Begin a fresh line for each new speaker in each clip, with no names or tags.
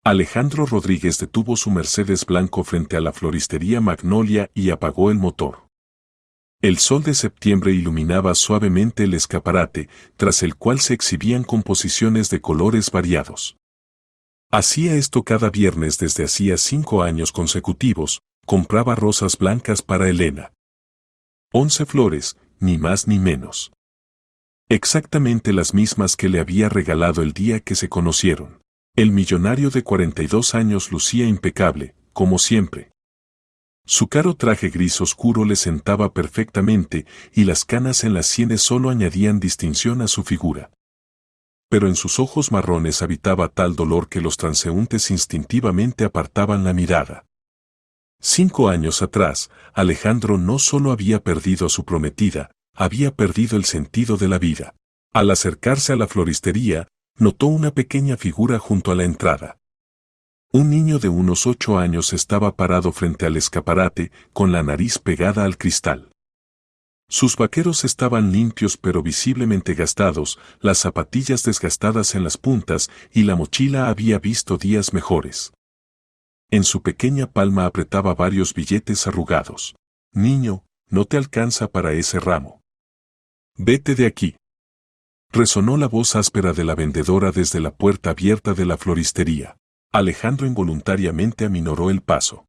Alejandro Rodríguez detuvo su Mercedes blanco frente a la floristería Magnolia y apagó el motor. El sol de septiembre iluminaba suavemente el escaparate, tras el cual se exhibían composiciones de colores variados. Hacía esto cada viernes desde hacía 5 años consecutivos, compraba rosas blancas para Elena. 11 flores, ni más ni menos. Exactamente las mismas que le había regalado el día que se conocieron. El millonario de 42 años lucía impecable, como siempre. Su caro traje gris oscuro le sentaba perfectamente y las canas en las sienes solo añadían distinción a su figura. Pero en sus ojos marrones habitaba tal dolor que los transeúntes instintivamente apartaban la mirada. 5 años atrás, Alejandro no solo había perdido a su prometida, había perdido el sentido de la vida. Al acercarse a la floristería, notó una pequeña figura junto a la entrada. Un niño de unos 8 años estaba parado frente al escaparate, con la nariz pegada al cristal. Sus vaqueros estaban limpios pero visiblemente gastados, las zapatillas desgastadas en las puntas y la mochila había visto días mejores. En su pequeña palma apretaba varios billetes arrugados. «Niño, no te alcanza para ese ramo. Vete de aquí». Resonó la voz áspera de la vendedora desde la puerta abierta de la floristería. Alejandro involuntariamente aminoró el paso.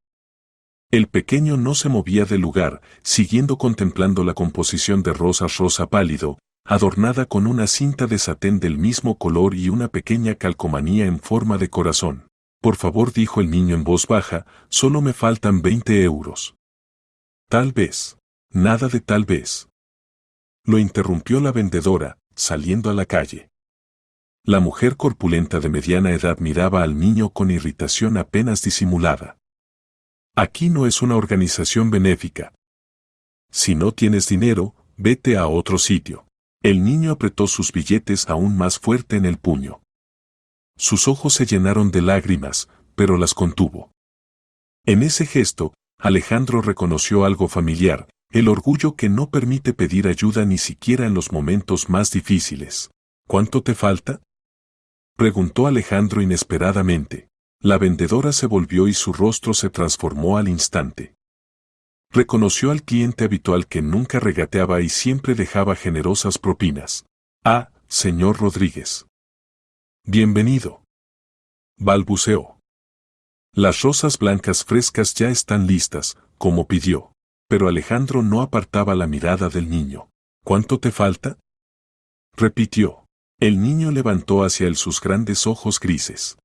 El pequeño no se movía del lugar, siguiendo contemplando la composición de rosas rosa pálido, adornada con una cinta de satén del mismo color y una pequeña calcomanía en forma de corazón. «Por favor», dijo el niño en voz baja, «solo me faltan 20 euros». «Tal vez». «Nada de tal vez». Lo interrumpió la vendedora, saliendo a la calle. La mujer corpulenta de mediana edad miraba al niño con irritación apenas disimulada. «Aquí no es una organización benéfica. Si no tienes dinero, vete a otro sitio». El niño apretó sus billetes aún más fuerte en el puño. Sus ojos se llenaron de lágrimas, pero las contuvo. En ese gesto, Alejandro reconoció algo familiar, el orgullo que no permite pedir ayuda ni siquiera en los momentos más difíciles. «¿Cuánto te falta?», preguntó Alejandro inesperadamente. La vendedora se volvió y su rostro se transformó al instante. Reconoció al cliente habitual que nunca regateaba y siempre dejaba generosas propinas. «Ah, señor Rodríguez. Bienvenido», balbuceó. «Las rosas blancas frescas ya están listas, como pidió». Pero Alejandro no apartaba la mirada del niño. «¿Cuánto te falta?», repitió. El niño levantó hacia él sus grandes ojos grises.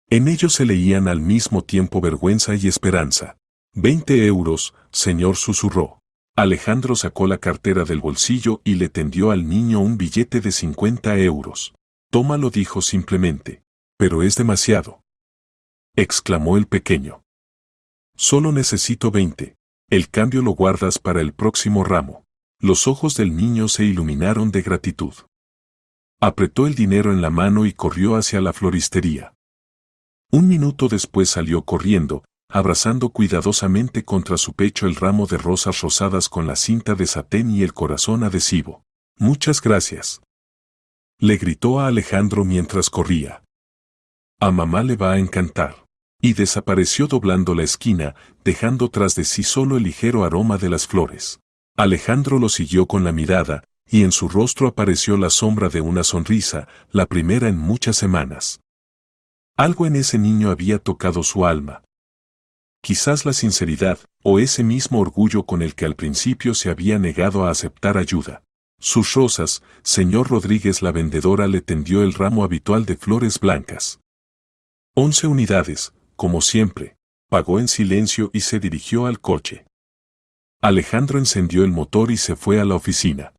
En ellos se leían al mismo tiempo vergüenza y esperanza. «20 euros, señor», susurró. Alejandro sacó la cartera del bolsillo y le tendió al niño un billete de 50 euros. «Tómalo», dijo simplemente. «Pero es demasiado», exclamó el pequeño. «Solo necesito 20. El cambio lo guardas para el próximo ramo». Los ojos del niño se iluminaron de gratitud. Apretó el dinero en la mano y corrió hacia la floristería. Un minuto después salió corriendo, abrazando cuidadosamente contra su pecho el ramo de rosas rosadas con la cinta de satén y el corazón adhesivo. «Muchas gracias», le gritó a Alejandro mientras corría. «A mamá le va a encantar». Y desapareció doblando la esquina, dejando tras de sí solo el ligero aroma de las flores. Alejandro lo siguió con la mirada, y en su rostro apareció la sombra de una sonrisa, la primera en muchas semanas. Algo en ese niño había tocado su alma. Quizás la sinceridad, o ese mismo orgullo con el que al principio se había negado a aceptar ayuda. «Sus rosas», señor Rodríguez. La vendedora le tendió el ramo habitual de flores blancas. 11 unidades, como siempre. Pagó en silencio y se dirigió al coche. Alejandro encendió el motor y se fue a la oficina.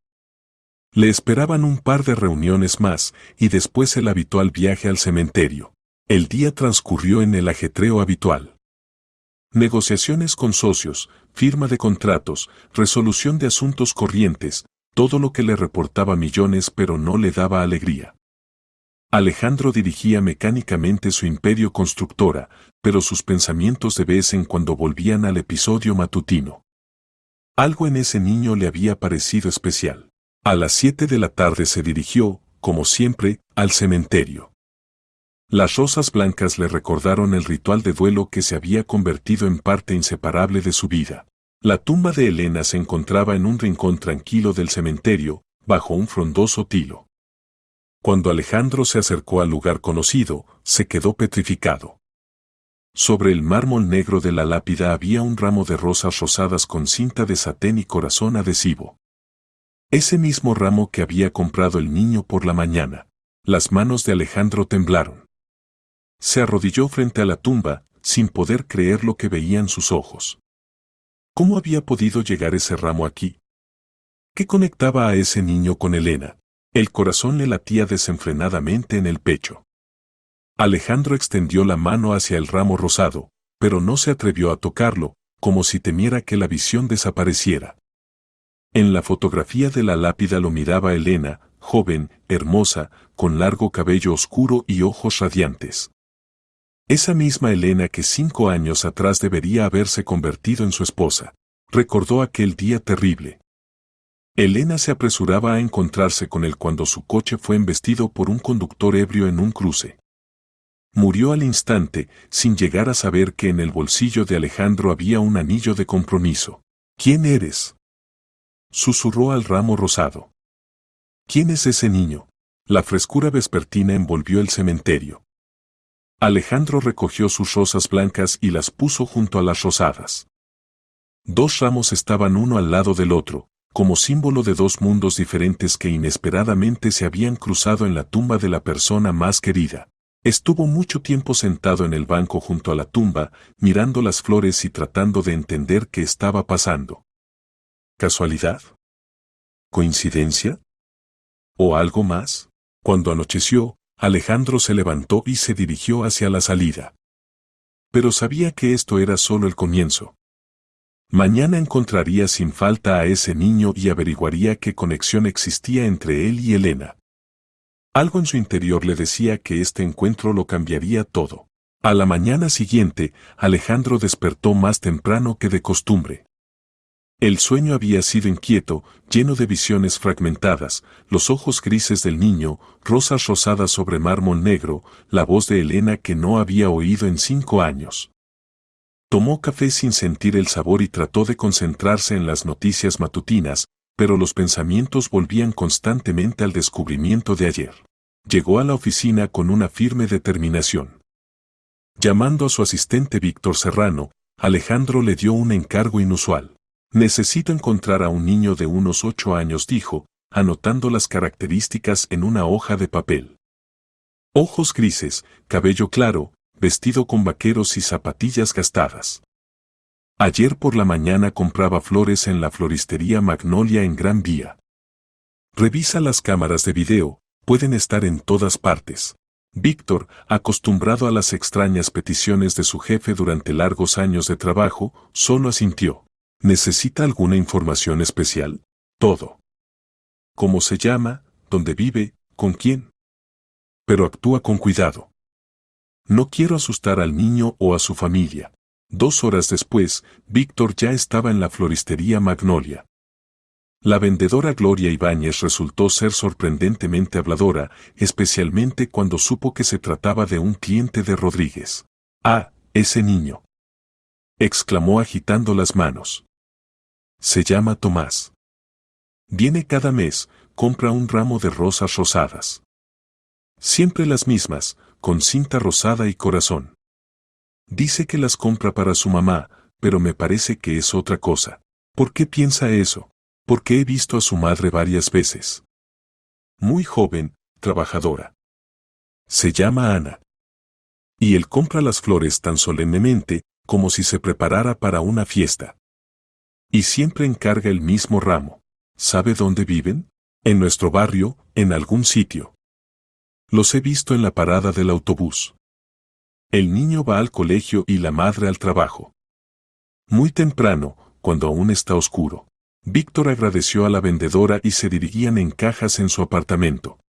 Le esperaban un par de reuniones más, y después el habitual viaje al cementerio. El día transcurrió en el ajetreo habitual. Negociaciones con socios, firma de contratos, resolución de asuntos corrientes, todo lo que le reportaba millones pero no le daba alegría. Alejandro dirigía mecánicamente su imperio constructora, pero sus pensamientos de vez en cuando volvían al episodio matutino. Algo en ese niño le había parecido especial. A las 7 de la tarde se dirigió, como siempre, al cementerio. Las rosas blancas le recordaron el ritual de duelo que se había convertido en parte inseparable de su vida. La tumba de Elena se encontraba en un rincón tranquilo del cementerio, bajo un frondoso tilo. Cuando Alejandro se acercó al lugar conocido, se quedó petrificado. Sobre el mármol negro de la lápida había un ramo de rosas rosadas con cinta de satén y corazón adhesivo. Ese mismo ramo que había comprado el niño por la mañana. Las manos de Alejandro temblaron. Se arrodilló frente a la tumba, sin poder creer lo que veían sus ojos. ¿Cómo había podido llegar ese ramo aquí? ¿Qué conectaba a ese niño con Elena? El corazón le latía desenfrenadamente en el pecho. Alejandro extendió la mano hacia el ramo rosado, pero no se atrevió a tocarlo, como si temiera que la visión desapareciera. En la fotografía de la lápida lo miraba Elena, joven, hermosa, con largo cabello oscuro y ojos radiantes. Esa misma Elena que 5 años atrás debería haberse convertido en su esposa. Recordó aquel día terrible. Elena se apresuraba a encontrarse con él cuando su coche fue embestido por un conductor ebrio en un cruce. Murió al instante, sin llegar a saber que en el bolsillo de Alejandro había un anillo de compromiso. ¿Quién eres?, susurró al ramo rosado. ¿Quién es ese niño? La frescura vespertina envolvió el cementerio. Alejandro recogió sus rosas blancas y las puso junto a las rosadas. 2 ramos estaban uno al lado del otro, como símbolo de 2 mundos diferentes que inesperadamente se habían cruzado en la tumba de la persona más querida. Estuvo mucho tiempo sentado en el banco junto a la tumba, mirando las flores y tratando de entender qué estaba pasando. ¿Casualidad? ¿Coincidencia? ¿O algo más? Cuando anocheció, Alejandro se levantó y se dirigió hacia la salida. Pero sabía que esto era solo el comienzo. Mañana encontraría sin falta a ese niño y averiguaría qué conexión existía entre él y Elena. Algo en su interior le decía que este encuentro lo cambiaría todo. A la mañana siguiente, Alejandro despertó más temprano que de costumbre. El sueño había sido inquieto, lleno de visiones fragmentadas, los ojos grises del niño, rosas rosadas sobre mármol negro, la voz de Elena que no había oído en 5 años. Tomó café sin sentir el sabor y trató de concentrarse en las noticias matutinas, pero los pensamientos volvían constantemente al descubrimiento de ayer. Llegó a la oficina con una firme determinación. Llamando a su asistente Víctor Serrano, Alejandro le dio un encargo inusual. Necesito encontrar a un niño de unos 8 años, dijo, anotando las características en una hoja de papel. Ojos grises, cabello claro, vestido con vaqueros y zapatillas gastadas. Ayer por la mañana compraba flores en la floristería Magnolia en Gran Vía. Revisa las cámaras de video, pueden estar en todas partes. Víctor, acostumbrado a las extrañas peticiones de su jefe durante largos años de trabajo, solo asintió. ¿Necesita alguna información especial? Todo. ¿Cómo se llama? ¿Dónde vive? ¿Con quién? Pero actúa con cuidado. No quiero asustar al niño o a su familia. 2 horas después, Víctor ya estaba en la floristería Magnolia. La vendedora Gloria Ibáñez resultó ser sorprendentemente habladora, especialmente cuando supo que se trataba de un cliente de Rodríguez. «Ah, ese niño», exclamó agitando las manos. «Se llama Tomás. Viene cada mes, compra un ramo de rosas rosadas. Siempre las mismas, con cinta rosada y corazón. Dice que las compra para su mamá, pero me parece que es otra cosa. ¿Por qué piensa eso? Porque he visto a su madre varias veces. Muy joven, trabajadora. Se llama Ana. Y él compra las flores tan solemnemente, como si se preparara para una fiesta. Y siempre encarga el mismo ramo. ¿Sabe dónde viven? En nuestro barrio, en algún sitio. Los he visto en la parada del autobús. El niño va al colegio y la madre al trabajo. Muy temprano, cuando aún está oscuro, Víctor agradeció a la vendedora y se dirigían en cajas en su apartamento.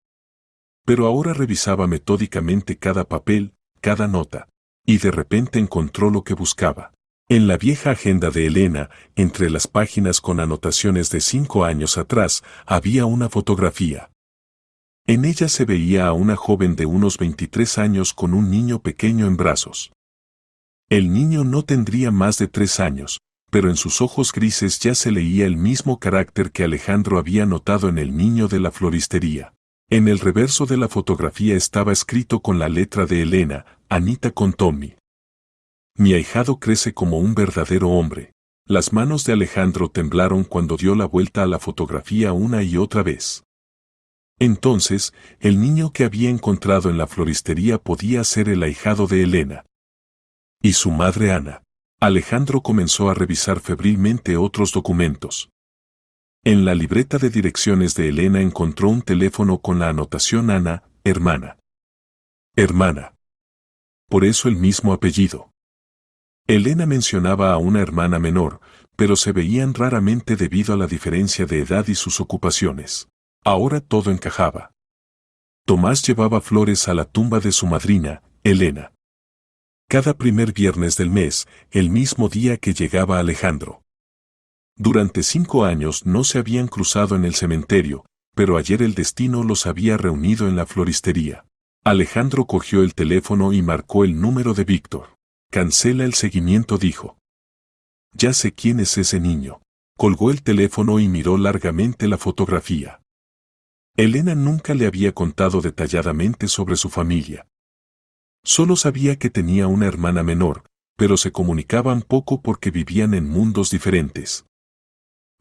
Pero ahora revisaba metódicamente cada papel, cada nota, y de repente encontró lo que buscaba. En la vieja agenda de Elena, entre las páginas con anotaciones de 5 años atrás, había una fotografía. En ella se veía a una joven de unos 23 años con un niño pequeño en brazos. El niño no tendría más de 3 años, pero en sus ojos grises ya se leía el mismo carácter que Alejandro había notado en el niño de la floristería. En el reverso de la fotografía estaba escrito con la letra de Elena, Anita con Tommy. Mi ahijado crece como un verdadero hombre. Las manos de Alejandro temblaron cuando dio la vuelta a la fotografía una y otra vez. Entonces, el niño que había encontrado en la floristería podía ser el ahijado de Elena. Y su madre Ana. Alejandro comenzó a revisar febrilmente otros documentos. En la libreta de direcciones de Elena encontró un teléfono con la anotación Ana, hermana. Hermana. Por eso el mismo apellido. Elena mencionaba a una hermana menor, pero se veían raramente debido a la diferencia de edad y sus ocupaciones. Ahora todo encajaba. Tomás llevaba flores a la tumba de su madrina, Elena. Cada primer viernes del mes, el mismo día que llegaba Alejandro. Durante 5 años no se habían cruzado en el cementerio, pero ayer el destino los había reunido en la floristería. Alejandro cogió el teléfono y marcó el número de Víctor. Cancela el seguimiento, dijo. Ya sé quién es ese niño. Colgó el teléfono y miró largamente la fotografía. Elena nunca le había contado detalladamente sobre su familia. Solo sabía que tenía una hermana menor, pero se comunicaban poco porque vivían en mundos diferentes.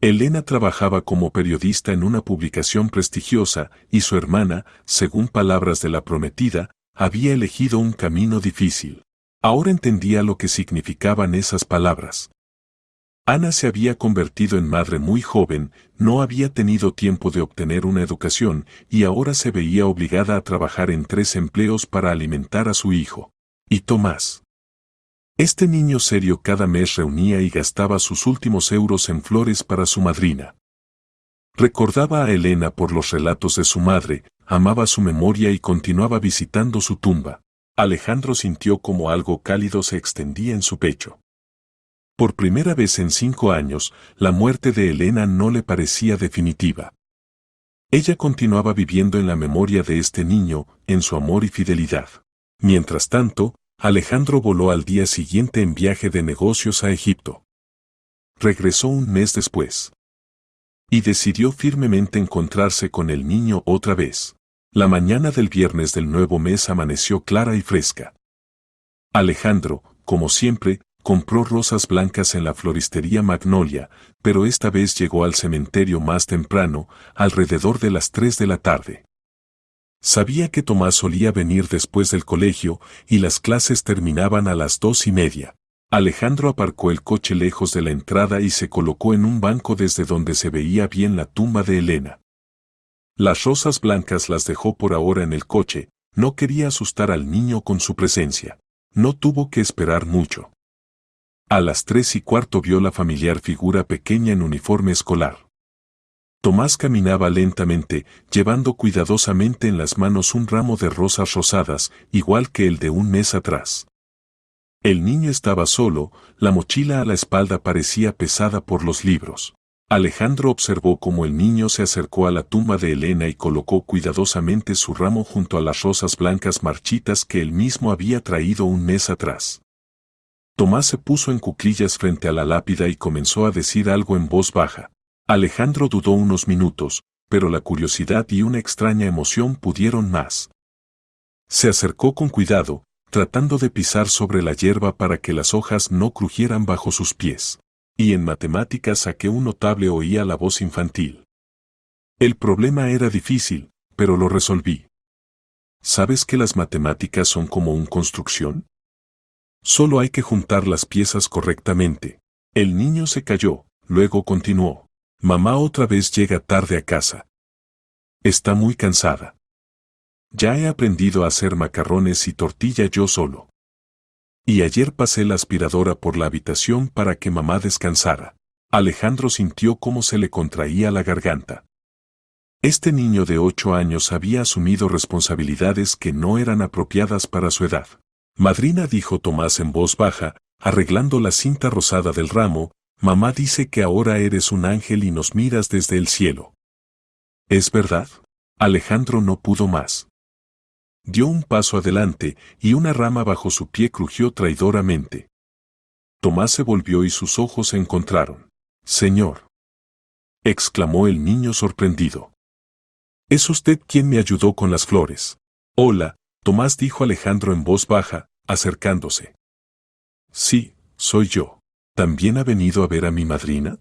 Elena trabajaba como periodista en una publicación prestigiosa y su hermana, según palabras de la prometida, había elegido un camino difícil. Ahora entendía lo que significaban esas palabras. Ana se había convertido en madre muy joven, no había tenido tiempo de obtener una educación y ahora se veía obligada a trabajar en 3 empleos para alimentar a su hijo. Y Tomás. Este niño serio cada mes reunía y gastaba sus últimos euros en flores para su madrina. Recordaba a Elena por los relatos de su madre, amaba su memoria y continuaba visitando su tumba. Alejandro sintió como algo cálido se extendía en su pecho. Por primera vez en 5 años, la muerte de Elena no le parecía definitiva. Ella continuaba viviendo en la memoria de este niño, en su amor y fidelidad. Mientras tanto, Alejandro voló al día siguiente en viaje de negocios a Egipto. Regresó un mes después. Y decidió firmemente encontrarse con el niño otra vez. La mañana del viernes del nuevo mes amaneció clara y fresca. Alejandro, como siempre, compró rosas blancas en la floristería Magnolia, pero esta vez llegó al cementerio más temprano, alrededor de las 3 de la tarde. Sabía que Tomás solía venir después del colegio y las clases terminaban a las 2:30. Alejandro aparcó el coche lejos de la entrada y se colocó en un banco desde donde se veía bien la tumba de Elena. Las rosas blancas las dejó por ahora en el coche, no quería asustar al niño con su presencia. No tuvo que esperar mucho. A las 3:15 vio la familiar figura pequeña en uniforme escolar. Tomás caminaba lentamente, llevando cuidadosamente en las manos un ramo de rosas rosadas, igual que el de un mes atrás. El niño estaba solo, la mochila a la espalda parecía pesada por los libros. Alejandro observó cómo el niño se acercó a la tumba de Elena y colocó cuidadosamente su ramo junto a las rosas blancas marchitas que él mismo había traído un mes atrás. Tomás se puso en cuclillas frente a la lápida y comenzó a decir algo en voz baja. Alejandro dudó unos minutos, pero la curiosidad y una extraña emoción pudieron más. Se acercó con cuidado, tratando de pisar sobre la hierba para que las hojas no crujieran bajo sus pies. Y en matemáticas a que un notable oía la voz infantil. El problema era difícil, pero lo resolví. ¿Sabes que las matemáticas son como una construcción? Solo hay que juntar las piezas correctamente. El niño se calló, luego continuó. Mamá otra vez llega tarde a casa. Está muy cansada. Ya he aprendido a hacer macarrones y tortilla yo solo. Y ayer pasé la aspiradora por la habitación para que mamá descansara. Alejandro sintió cómo se le contraía la garganta. Este niño de 8 años había asumido responsabilidades que no eran apropiadas para su edad. Madrina, dijo Tomás en voz baja, arreglando la cinta rosada del ramo, mamá dice que ahora eres un ángel y nos miras desde el cielo. ¿Es verdad? Alejandro no pudo más. Dio un paso adelante y una rama bajo su pie crujió traidoramente. Tomás se volvió y sus ojos se encontraron. «Señor», exclamó el niño sorprendido. «¿Es usted quien me ayudó con las flores?» «Hola», Tomás dijo Alejandro en voz baja, acercándose. «Sí, soy yo. ¿También ha venido a ver a mi madrina?»,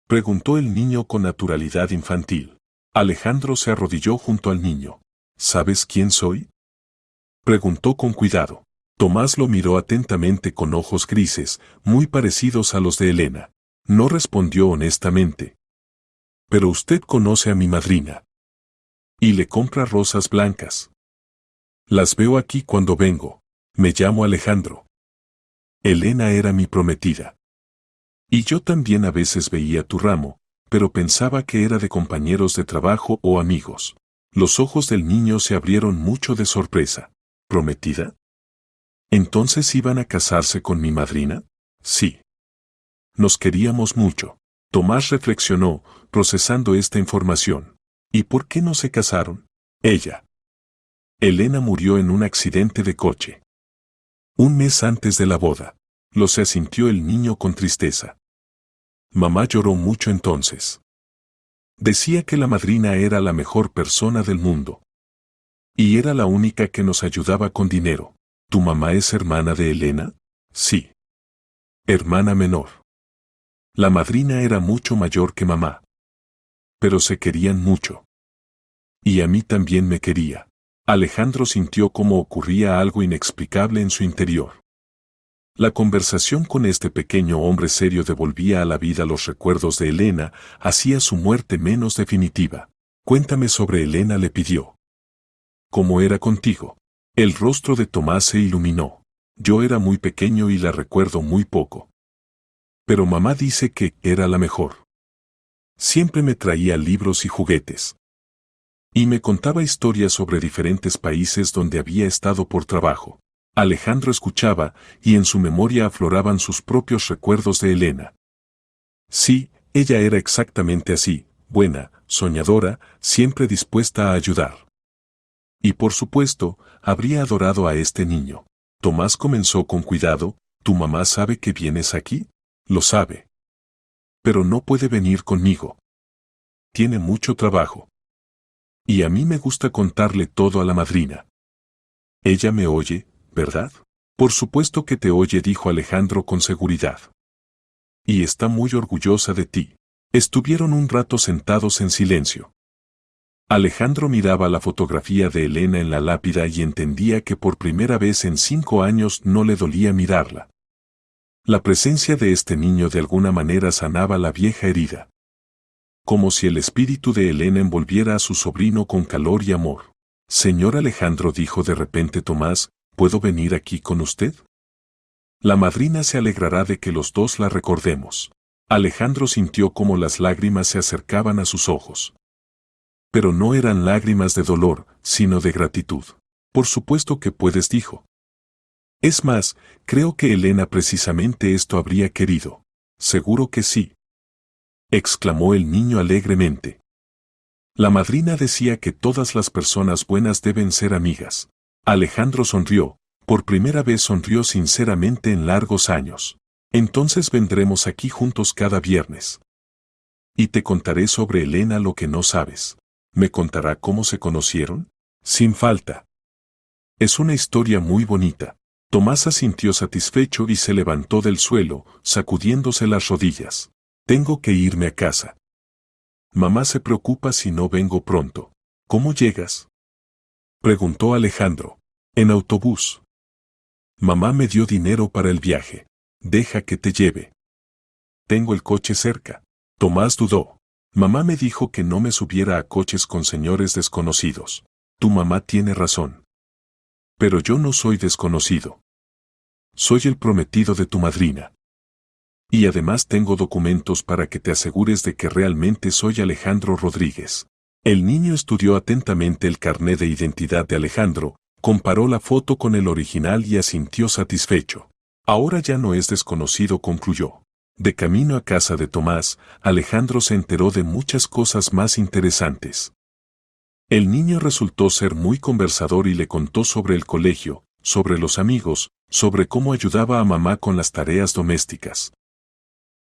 preguntó el niño con naturalidad infantil. Alejandro se arrodilló junto al niño. «¿Sabes quién soy?», preguntó con cuidado. Tomás lo miró atentamente con ojos grises, muy parecidos a los de Elena. No respondió honestamente. «Pero usted conoce a mi madrina. Y le compra rosas blancas. Las veo aquí cuando vengo. Me llamo Alejandro. Elena era mi prometida. Y yo también a veces veía tu ramo, pero pensaba que era de compañeros de trabajo o amigos». Los ojos del niño se abrieron mucho de sorpresa. ¿Prometida? ¿Entonces iban a casarse con mi madrina? Sí. Nos queríamos mucho. Tomás reflexionó, procesando esta información. ¿Y por qué no se casaron? Ella. Elena murió en un accidente de coche. Un mes antes de la boda. Lo se asintió el niño con tristeza. Mamá lloró mucho entonces. Decía que la madrina era la mejor persona del mundo. Y era la única que nos ayudaba con dinero. ¿Tu mamá es hermana de Elena? Sí. Hermana menor. La madrina era mucho mayor que mamá. Pero se querían mucho. Y a mí también me quería. Alejandro sintió cómo ocurría algo inexplicable en su interior. La conversación con este pequeño hombre serio devolvía a la vida los recuerdos de Elena, hacía su muerte menos definitiva. «Cuéntame sobre Elena», le pidió. «¿Cómo era contigo?». El rostro de Tomás se iluminó. «Yo era muy pequeño y la recuerdo muy poco. Pero mamá dice que era la mejor. Siempre me traía libros y juguetes. Y me contaba historias sobre diferentes países donde había estado por trabajo». Alejandro escuchaba, y en su memoria afloraban sus propios recuerdos de Elena. Sí, ella era exactamente así, buena, soñadora, siempre dispuesta a ayudar. Y por supuesto, habría adorado a este niño. Tomás comenzó con cuidado. «¿Tu mamá sabe que vienes aquí?». «Lo sabe. Pero no puede venir conmigo. Tiene mucho trabajo. Y a mí me gusta contarle todo a la madrina. Ella me oye, ¿verdad?». «Por supuesto que te oye», dijo Alejandro con seguridad. «Y está muy orgullosa de ti». Estuvieron un rato sentados en silencio. Alejandro miraba la fotografía de Elena en la lápida y entendía que por primera vez en 5 años no le dolía mirarla. La presencia de este niño de alguna manera sanaba la vieja herida. Como si el espíritu de Elena envolviera a su sobrino con calor y amor. «Señor Alejandro», dijo de repente Tomás, «¿puedo venir aquí con usted?». «La madrina se alegrará de que los dos la recordemos». Alejandro sintió como las lágrimas se acercaban a sus ojos. Pero no eran lágrimas de dolor, sino de gratitud. «Por supuesto que puedes», dijo. «Es más, creo que Elena precisamente esto habría querido». «Seguro que sí», exclamó el niño alegremente. «La madrina decía que todas las personas buenas deben ser amigas». Alejandro sonrió, por primera vez sonrió sinceramente en largos años. «Entonces vendremos aquí juntos cada viernes. Y te contaré sobre Elena lo que no sabes». «¿Me contará cómo se conocieron?». «Sin falta. Es una historia muy bonita». Tomás asintió satisfecho y se levantó del suelo, sacudiéndose las rodillas. «Tengo que irme a casa. Mamá se preocupa si no vengo pronto». «¿Cómo llegas?», preguntó Alejandro. «En autobús. Mamá me dio dinero para el viaje. Deja que te lleve. Tengo el coche cerca». Tomás dudó. «Mamá me dijo que no me subiera a coches con señores desconocidos». «Tu mamá tiene razón. Pero yo no soy desconocido. Soy el prometido de tu madrina. Y además tengo documentos para que te asegures de que realmente soy Alejandro Rodríguez». El niño estudió atentamente el carné de identidad de Alejandro, comparó la foto con el original y asintió satisfecho. «Ahora ya no es desconocido», concluyó. De camino a casa de Tomás, Alejandro se enteró de muchas cosas más interesantes. El niño resultó ser muy conversador y le contó sobre el colegio, sobre los amigos, sobre cómo ayudaba a mamá con las tareas domésticas.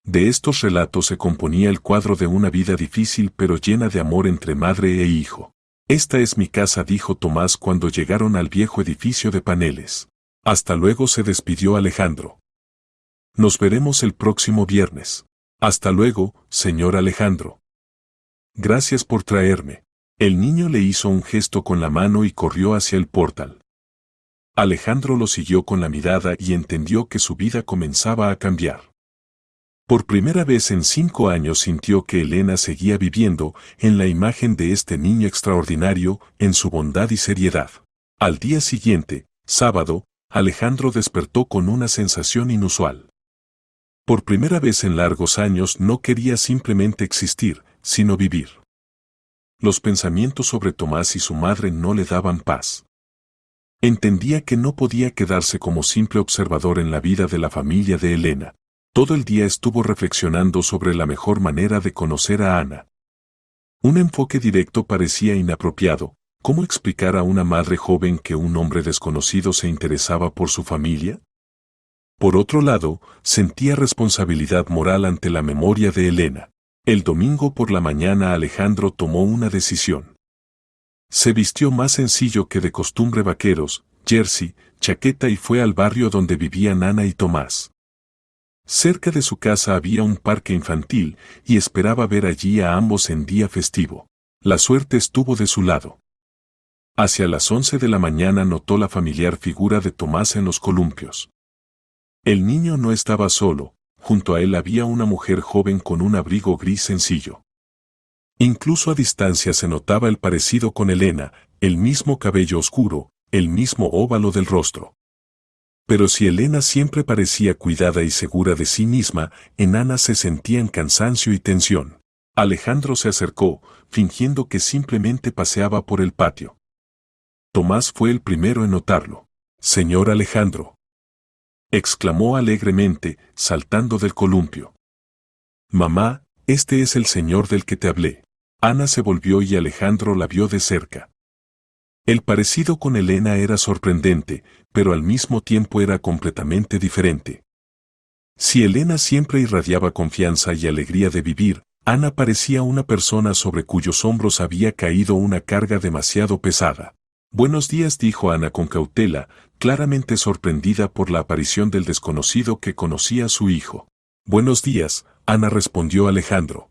De estos relatos se componía el cuadro de una vida difícil pero llena de amor entre madre e hijo. Esta es mi casa, dijo Tomás cuando llegaron al viejo edificio de paneles. Hasta luego, se despidió Alejandro. Nos veremos el próximo viernes. Hasta luego, señor Alejandro. Gracias por traerme. El niño le hizo un gesto con la mano y corrió hacia el portal. Alejandro lo siguió con la mirada y entendió que su vida comenzaba a cambiar. Por primera vez en 5 años sintió que Elena seguía viviendo en la imagen de este niño extraordinario, en su bondad y seriedad. Al día siguiente, sábado, Alejandro despertó con una sensación inusual. Por primera vez en largos años no quería simplemente existir, sino vivir. Los pensamientos sobre Tomás y su madre no le daban paz. Entendía que no podía quedarse como simple observador en la vida de la familia de Elena. Todo el día estuvo reflexionando sobre la mejor manera de conocer a Ana. Un enfoque directo parecía inapropiado. ¿Cómo explicar a una madre joven que un hombre desconocido se interesaba por su familia? Por otro lado, sentía responsabilidad moral ante la memoria de Elena. El domingo por la mañana Alejandro tomó una decisión. Se vistió más sencillo que de costumbre, vaqueros, jersey, chaqueta, y fue al barrio donde vivían Ana y Tomás. Cerca de su casa había un parque infantil y esperaba ver allí a ambos en día festivo. La suerte estuvo de su lado. Hacia las 11 de la mañana notó la familiar figura de Tomás en los columpios. El niño no estaba solo, junto a él había una mujer joven con un abrigo gris sencillo. Incluso a distancia se notaba el parecido con Elena, el mismo cabello oscuro, el mismo óvalo del rostro. Pero si Elena siempre parecía cuidada y segura de sí misma, en Ana se sentían cansancio y tensión. Alejandro se acercó, fingiendo que simplemente paseaba por el patio. Tomás fue el primero en notarlo. «Señor Alejandro», exclamó alegremente, saltando del columpio. «Mamá, este es el señor del que te hablé». Ana se volvió y Alejandro la vio de cerca. El parecido con Elena era sorprendente, pero al mismo tiempo era completamente diferente. Si Elena siempre irradiaba confianza y alegría de vivir, Ana parecía una persona sobre cuyos hombros había caído una carga demasiado pesada. «Buenos días», dijo Ana con cautela, claramente sorprendida por la aparición del desconocido que conocía a su hijo. «Buenos días», Ana respondió Alejandro.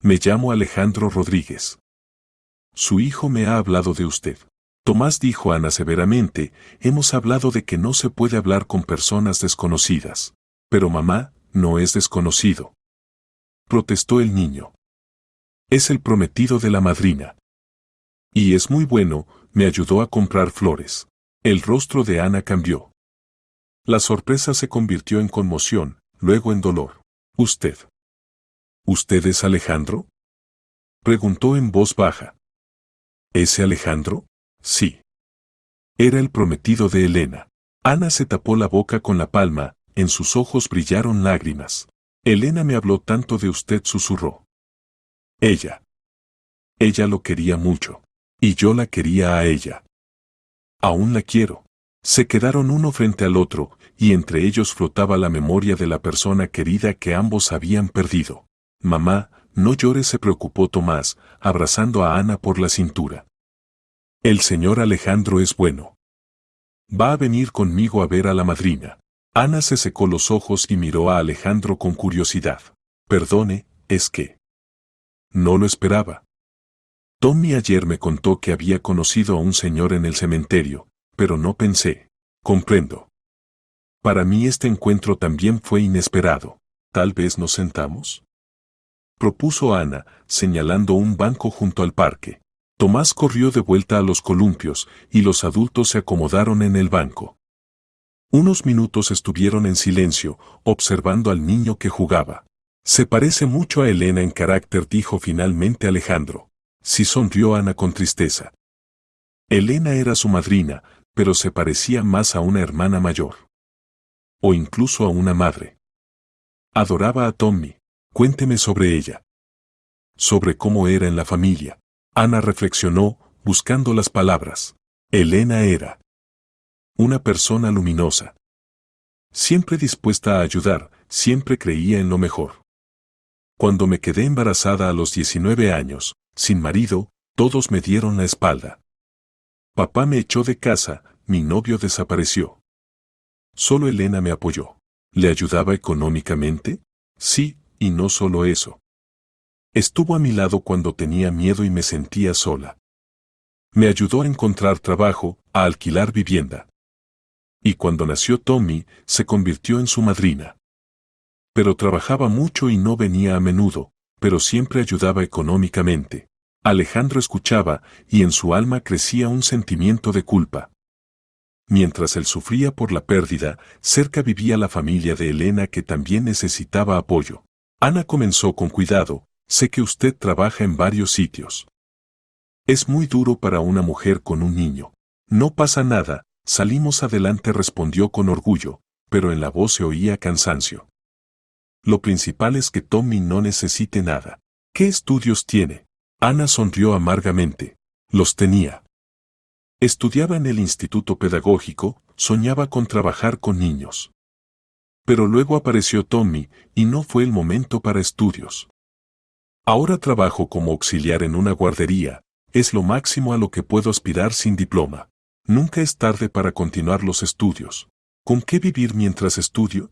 «Me llamo Alejandro Rodríguez. Su hijo me ha hablado de usted». «Tomás», dijo Ana severamente, «hemos hablado de que no se puede hablar con personas desconocidas». «Pero mamá, no es desconocido», protestó el niño. «Es el prometido de la madrina. Y es muy bueno, me ayudó a comprar flores». El rostro de Ana cambió. La sorpresa se convirtió en conmoción, luego en dolor. «¿Usted? ¿Usted es Alejandro?», preguntó en voz baja. «¿Ese Alejandro?». «Sí». Era el prometido de Elena. Ana se tapó la boca con la palma, en sus ojos brillaron lágrimas. «Elena me habló tanto de usted», susurró. Ella lo quería mucho. Y yo la quería a ella. Aún la quiero». Se quedaron uno frente al otro, y entre ellos flotaba la memoria de la persona querida que ambos habían perdido. «Mamá, no llores», se preocupó Tomás, abrazando a Ana por la cintura. «El señor Alejandro es bueno. Va a venir conmigo a ver a la madrina». Ana se secó los ojos y miró a Alejandro con curiosidad. «Perdone, es que no lo esperaba. Tommy ayer me contó que había conocido a un señor en el cementerio, pero no pensé». «Comprendo. Para mí este encuentro también fue inesperado. ¿Tal vez nos sentamos?», propuso Ana, señalando un banco junto al parque. Tomás corrió de vuelta a los columpios, y los adultos se acomodaron en el banco. Unos minutos estuvieron en silencio, observando al niño que jugaba. «Se parece mucho a Elena en carácter», dijo finalmente Alejandro. Sí, sonrió Ana con tristeza. Elena era su madrina, pero se parecía más a una hermana mayor. O incluso a una madre. Adoraba a Tommy. «Cuénteme sobre ella. Sobre cómo era en la familia». Ana reflexionó, buscando las palabras. Elena era una persona luminosa. Siempre dispuesta a ayudar, siempre creía en lo mejor. Cuando me quedé embarazada a los 19 años, sin marido, todos me dieron la espalda. Papá me echó de casa, mi novio desapareció. Solo Elena me apoyó. ¿Le ayudaba económicamente? Sí, y no solo eso. Estuvo a mi lado cuando tenía miedo y me sentía sola. Me ayudó a encontrar trabajo, a alquilar vivienda. Y cuando nació Tommy, se convirtió en su madrina. Pero trabajaba mucho y no venía a menudo, pero siempre ayudaba económicamente. Alejandro escuchaba, y en su alma crecía un sentimiento de culpa. Mientras él sufría por la pérdida, cerca vivía la familia de Elena que también necesitaba apoyo. Ana comenzó con cuidado, sé que usted trabaja en varios sitios. Es muy duro para una mujer con un niño. No pasa nada, salimos adelante, respondió con orgullo, pero en la voz se oía cansancio. Lo principal es que Tommy no necesite nada. ¿Qué estudios tiene? Ana sonrió amargamente. Los tenía. Estudiaba en el instituto pedagógico, soñaba con trabajar con niños. Pero luego apareció Tommy, y no fue el momento para estudios. Ahora trabajo como auxiliar en una guardería, es lo máximo a lo que puedo aspirar sin diploma. Nunca es tarde para continuar los estudios. ¿Con qué vivir mientras estudio?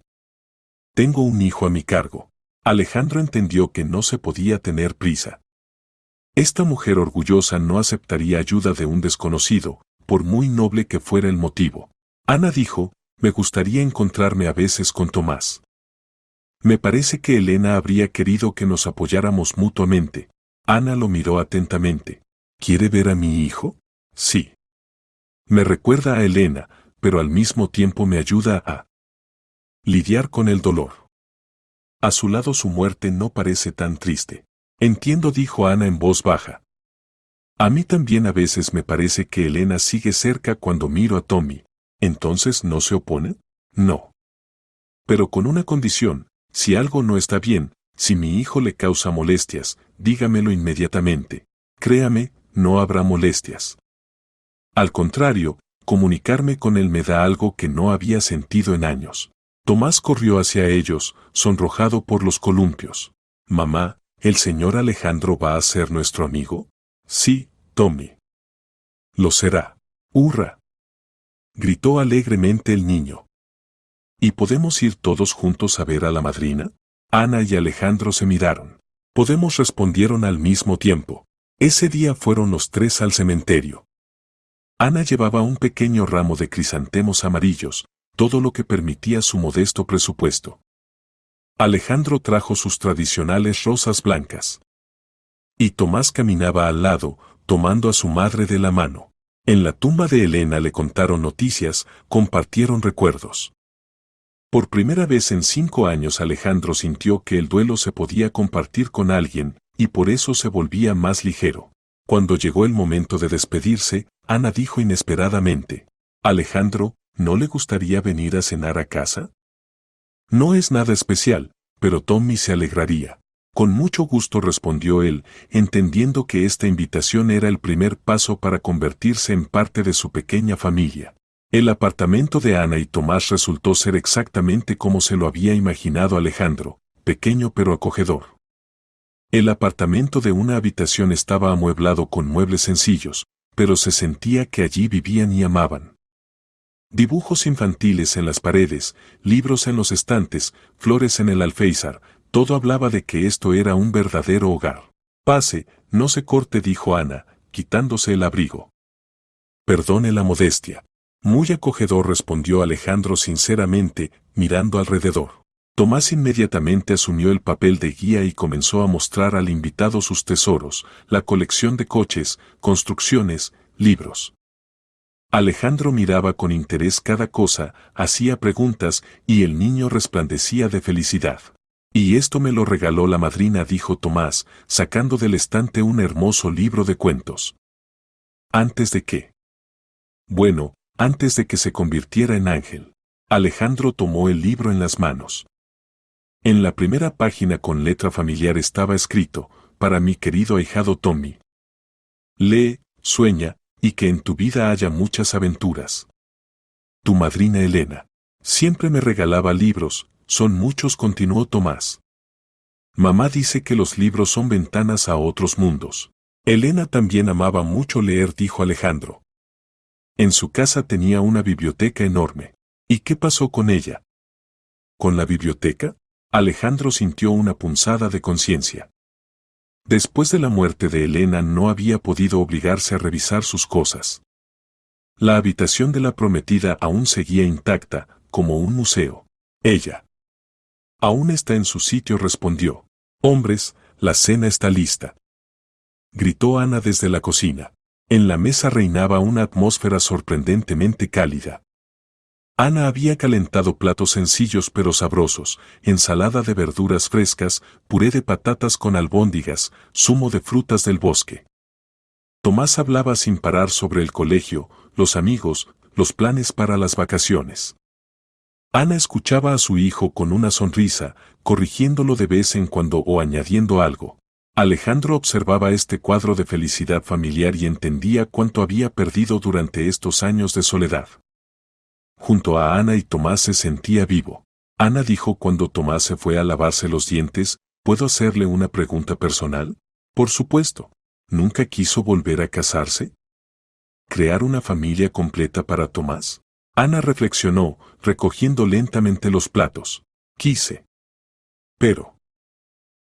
Tengo un hijo a mi cargo. Alejandro entendió que no se podía tener prisa. Esta mujer orgullosa no aceptaría ayuda de un desconocido, por muy noble que fuera el motivo. Ana dijo, me gustaría encontrarme a veces con Tomás. Me parece que Elena habría querido que nos apoyáramos mutuamente. Ana lo miró atentamente. ¿Quiere ver a mi hijo? Sí. Me recuerda a Elena, pero al mismo tiempo me ayuda a lidiar con el dolor. A su lado su muerte no parece tan triste. Entiendo, dijo Ana en voz baja. A mí también a veces me parece que Elena sigue cerca cuando miro a Tommy. ¿Entonces no se opone? No. Pero con una condición, si algo no está bien, si mi hijo le causa molestias, dígamelo inmediatamente. Créame, no habrá molestias. Al contrario, comunicarme con él me da algo que no había sentido en años. Tomás corrió hacia ellos, sonrojado por los columpios. Mamá, ¿el señor Alejandro va a ser nuestro amigo? Sí, Tommy. Lo será. ¡Hurra! Gritó alegremente el niño. ¿Y podemos ir todos juntos a ver a la madrina? Ana y Alejandro se miraron. Podemos, respondieron al mismo tiempo. Ese día fueron los tres al cementerio. Ana llevaba un pequeño ramo de crisantemos amarillos, todo lo que permitía su modesto presupuesto. Alejandro trajo sus tradicionales rosas blancas. Y Tomás caminaba al lado, tomando a su madre de la mano. En la tumba de Elena le contaron noticias, compartieron recuerdos. Por primera vez en 5 años Alejandro sintió que el duelo se podía compartir con alguien, y por eso se volvía más ligero. Cuando llegó el momento de despedirse, Ana dijo inesperadamente, Alejandro, ¿no le gustaría venir a cenar a casa? No es nada especial, pero Tommy se alegraría. Con mucho gusto, respondió él, entendiendo que esta invitación era el primer paso para convertirse en parte de su pequeña familia. El apartamento de Ana y Tomás resultó ser exactamente como se lo había imaginado Alejandro, pequeño pero acogedor. El apartamento de una habitación estaba amueblado con muebles sencillos, pero se sentía que allí vivían y amaban. Dibujos infantiles en las paredes, libros en los estantes, flores en el alféizar, todo hablaba de que esto era un verdadero hogar. Pase, no se corte, dijo Ana, quitándose el abrigo. Perdone la modestia. Muy acogedor, respondió Alejandro sinceramente, mirando alrededor. Tomás inmediatamente asumió el papel de guía y comenzó a mostrar al invitado sus tesoros, la colección de coches, construcciones, libros. Alejandro miraba con interés cada cosa, hacía preguntas, y el niño resplandecía de felicidad. Y esto me lo regaló la madrina, dijo Tomás, sacando del estante un hermoso libro de cuentos. ¿Antes de qué? Bueno, antes de que se convirtiera en ángel. Alejandro tomó el libro en las manos. En la primera página con letra familiar estaba escrito, para mi querido ahijado Tommy. Lee, sueña, y que en tu vida haya muchas aventuras. Tu madrina Elena. Siempre me regalaba libros, son muchos, continuó Tomás. Mamá dice que los libros son ventanas a otros mundos. Elena también amaba mucho leer, dijo Alejandro. En su casa tenía una biblioteca enorme. ¿Y qué pasó con ella? ¿Con la biblioteca? Alejandro sintió una punzada de conciencia. Después de la muerte de Elena no había podido obligarse a revisar sus cosas. La habitación de la prometida aún seguía intacta, como un museo. Ella. Aún está en su sitio, respondió. Hombres, la cena está lista. Gritó Ana desde la cocina. En la mesa reinaba una atmósfera sorprendentemente cálida. Ana había calentado platos sencillos pero sabrosos, ensalada de verduras frescas, puré de patatas con albóndigas, zumo de frutas del bosque. Tomás hablaba sin parar sobre el colegio, los amigos, los planes para las vacaciones. Ana escuchaba a su hijo con una sonrisa, corrigiéndolo de vez en cuando o añadiendo algo. Alejandro observaba este cuadro de felicidad familiar y entendía cuánto había perdido durante estos años de soledad. Junto a Ana y Tomás se sentía vivo. Ana dijo cuando Tomás se fue a lavarse los dientes, ¿puedo hacerle una pregunta personal? Por supuesto. ¿Nunca quiso volver a casarse? ¿Crear una familia completa para Tomás? Ana reflexionó, recogiendo lentamente los platos. Quise. Pero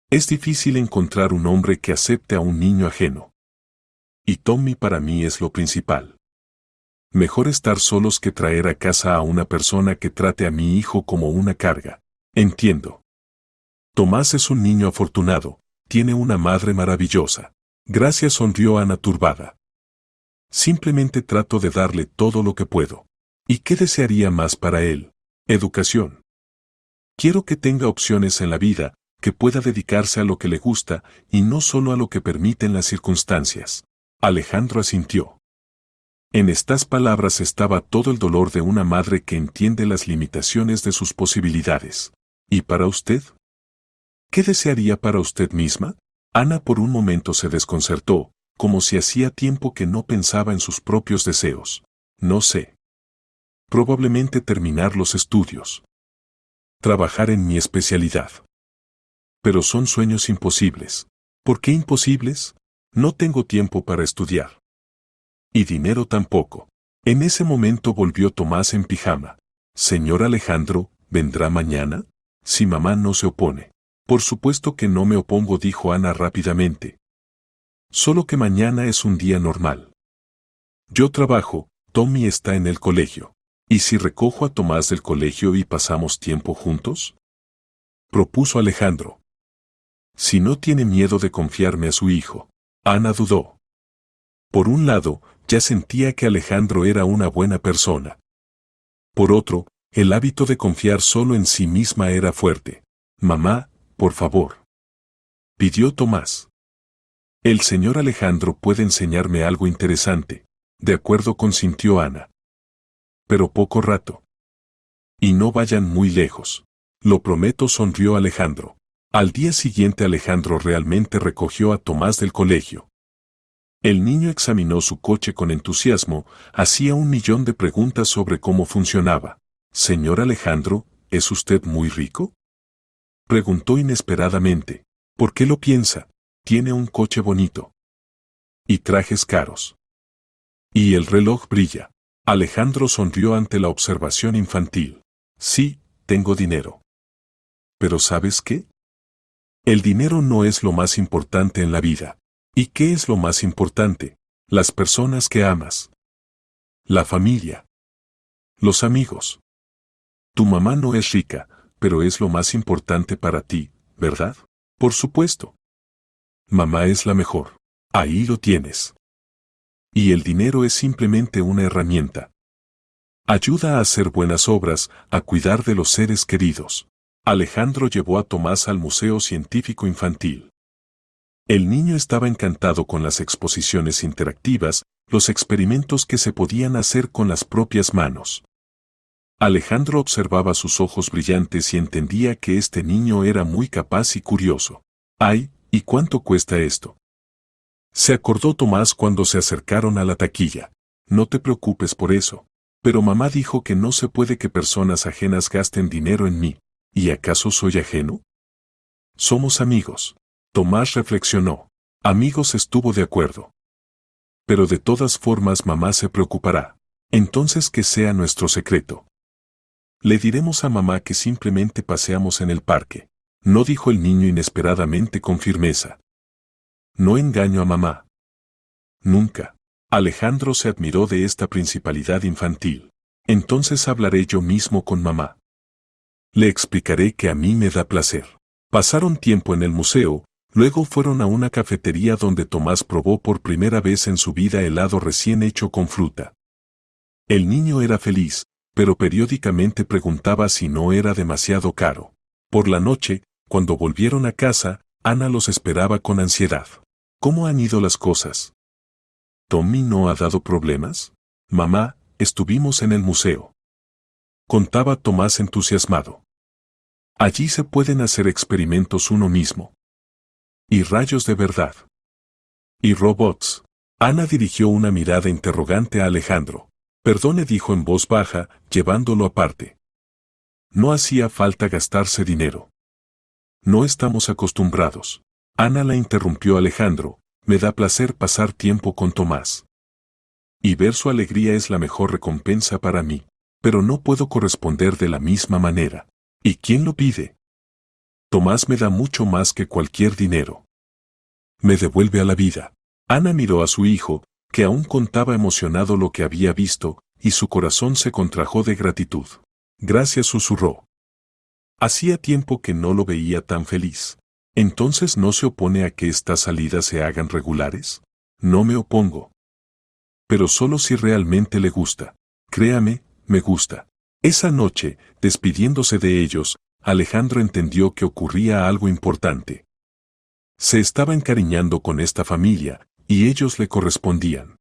es difícil encontrar un hombre que acepte a un niño ajeno. Y Tommy para mí es lo principal. Mejor estar solos que traer a casa a una persona que trate a mi hijo como una carga. Entiendo. Tomás es un niño afortunado, tiene una madre maravillosa. Gracias, sonrió Ana turbada. Simplemente trato de darle todo lo que puedo. ¿Y qué desearía más para él? Educación. Quiero que tenga opciones en la vida, que pueda dedicarse a lo que le gusta y no solo a lo que permiten las circunstancias. Alejandro asintió. En estas palabras estaba todo el dolor de una madre que entiende las limitaciones de sus posibilidades. ¿Y para usted? ¿Qué desearía para usted misma? Ana por un momento se desconcertó, como si hacía tiempo que no pensaba en sus propios deseos. No sé. Probablemente terminar los estudios. Trabajar en mi especialidad. Pero son sueños imposibles. ¿Por qué imposibles? No tengo tiempo para estudiar. Y dinero tampoco. En ese momento volvió Tomás en pijama. Señor Alejandro, ¿vendrá mañana? Si mamá no se opone. Por supuesto que no me opongo, dijo Ana rápidamente. Solo que mañana es un día normal. Yo trabajo, Tommy está en el colegio. ¿Y si recojo a Tomás del colegio y pasamos tiempo juntos? Propuso Alejandro. Si no tiene miedo de confiarme a su hijo. Ana dudó. Por un lado, ya sentía que Alejandro era una buena persona. Por otro, el hábito de confiar solo en sí misma era fuerte. Mamá, por favor. Pidió Tomás. El señor Alejandro puede enseñarme algo interesante. De acuerdo, consintió Ana. Pero poco rato. Y no vayan muy lejos. Lo prometo, sonrió Alejandro. Al día siguiente Alejandro realmente recogió a Tomás del colegio. El niño examinó su coche con entusiasmo, hacía 1.000.000 de preguntas sobre cómo funcionaba. Señor Alejandro, ¿es usted muy rico? Preguntó inesperadamente. ¿Por qué lo piensa? Tiene un coche bonito. Y trajes caros. Y el reloj brilla. Alejandro sonrió ante la observación infantil. Sí, tengo dinero. Pero ¿sabes qué? El dinero no es lo más importante en la vida. ¿Y qué es lo más importante? Las personas que amas. La familia. Los amigos. Tu mamá no es rica, pero es lo más importante para ti, ¿verdad? Por supuesto. Mamá es la mejor. Ahí lo tienes. Y el dinero es simplemente una herramienta. Ayuda a hacer buenas obras, a cuidar de los seres queridos. Alejandro llevó a Tomás al Museo Científico Infantil. El niño estaba encantado con las exposiciones interactivas, los experimentos que se podían hacer con las propias manos. Alejandro observaba sus ojos brillantes y entendía que este niño era muy capaz y curioso. ¡Ay! ¿Y cuánto cuesta esto? Se acordó Tomás cuando se acercaron a la taquilla. No te preocupes por eso. Pero mamá dijo que no se puede que personas ajenas gasten dinero en mí. ¿Y acaso soy ajeno? Somos amigos. Tomás reflexionó. Amigos, estuvo de acuerdo. Pero de todas formas mamá se preocupará. Entonces que sea nuestro secreto. Le diremos a mamá que simplemente paseamos en el parque. No, dijo el niño inesperadamente con firmeza. No engaño a mamá. Nunca. Alejandro se admiró de esta principalidad infantil. Entonces hablaré yo mismo con mamá. Le explicaré que a mí me da placer. Pasaron tiempo en el museo, luego fueron a una cafetería donde Tomás probó por primera vez en su vida helado recién hecho con fruta. El niño era feliz, pero periódicamente preguntaba si no era demasiado caro. Por la noche, cuando volvieron a casa, Ana los esperaba con ansiedad. ¿Cómo han ido las cosas? ¿Tommy no ha dado problemas? Mamá, estuvimos en el museo. Contaba Tomás entusiasmado. Allí se pueden hacer experimentos uno mismo. Y rayos de verdad. Y robots. Ana dirigió una mirada interrogante a Alejandro. Perdone, dijo en voz baja, llevándolo aparte. No hacía falta gastarse dinero. No estamos acostumbrados. Ana la interrumpió Alejandro. Me da placer pasar tiempo con Tomás. Y ver su alegría es la mejor recompensa para mí. Pero no puedo corresponder de la misma manera. ¿Y quién lo pide? Tomás me da mucho más que cualquier dinero. Me devuelve a la vida. Ana miró a su hijo, que aún contaba emocionado lo que había visto, y su corazón se contrajo de gratitud. Gracias, susurró. Hacía tiempo que no lo veía tan feliz. ¿Entonces no se opone a que estas salidas se hagan regulares? No me opongo. Pero solo si realmente le gusta. Créame, me gusta. Esa noche, despidiéndose de ellos, Alejandro entendió que ocurría algo importante. Se estaba encariñando con esta familia, y ellos le correspondían.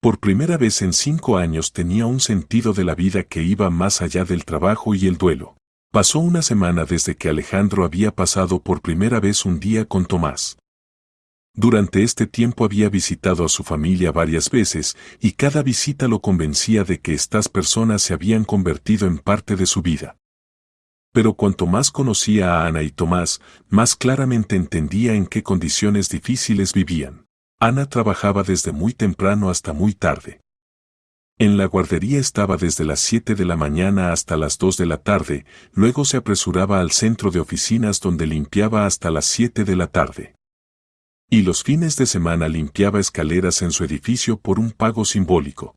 Por primera vez en 5 años tenía un sentido de la vida que iba más allá del trabajo y el duelo. Pasó una semana desde que Alejandro había pasado por primera vez un día con Tomás. Durante este tiempo había visitado a su familia varias veces, y cada visita lo convencía de que estas personas se habían convertido en parte de su vida. Pero cuanto más conocía a Ana y Tomás, más claramente entendía en qué condiciones difíciles vivían. Ana trabajaba desde muy temprano hasta muy tarde. En la guardería estaba desde las 7 de la mañana hasta las 2 de la tarde, luego se apresuraba al centro de oficinas donde limpiaba hasta las 7 de la tarde. Y los fines de semana limpiaba escaleras en su edificio por un pago simbólico.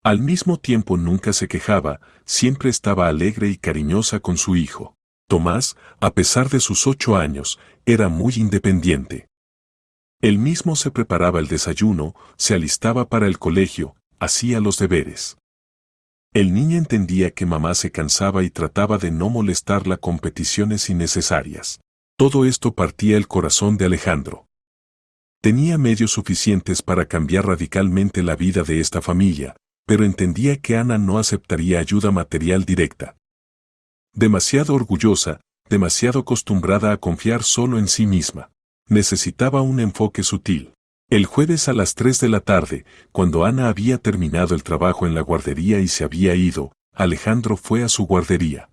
Al mismo tiempo nunca se quejaba, siempre estaba alegre y cariñosa con su hijo. Tomás, a pesar de sus 8 años, era muy independiente. Él mismo se preparaba el desayuno, se alistaba para el colegio, hacía los deberes. El niño entendía que mamá se cansaba y trataba de no molestarla con peticiones innecesarias. Todo esto partía el corazón de Alejandro. Tenía medios suficientes para cambiar radicalmente la vida de esta familia, pero entendía que Ana no aceptaría ayuda material directa. Demasiado orgullosa, demasiado acostumbrada a confiar solo en sí misma. Necesitaba un enfoque sutil. El jueves a las 3 de la tarde, cuando Ana había terminado el trabajo en la guardería y se había ido, Alejandro fue a su guardería.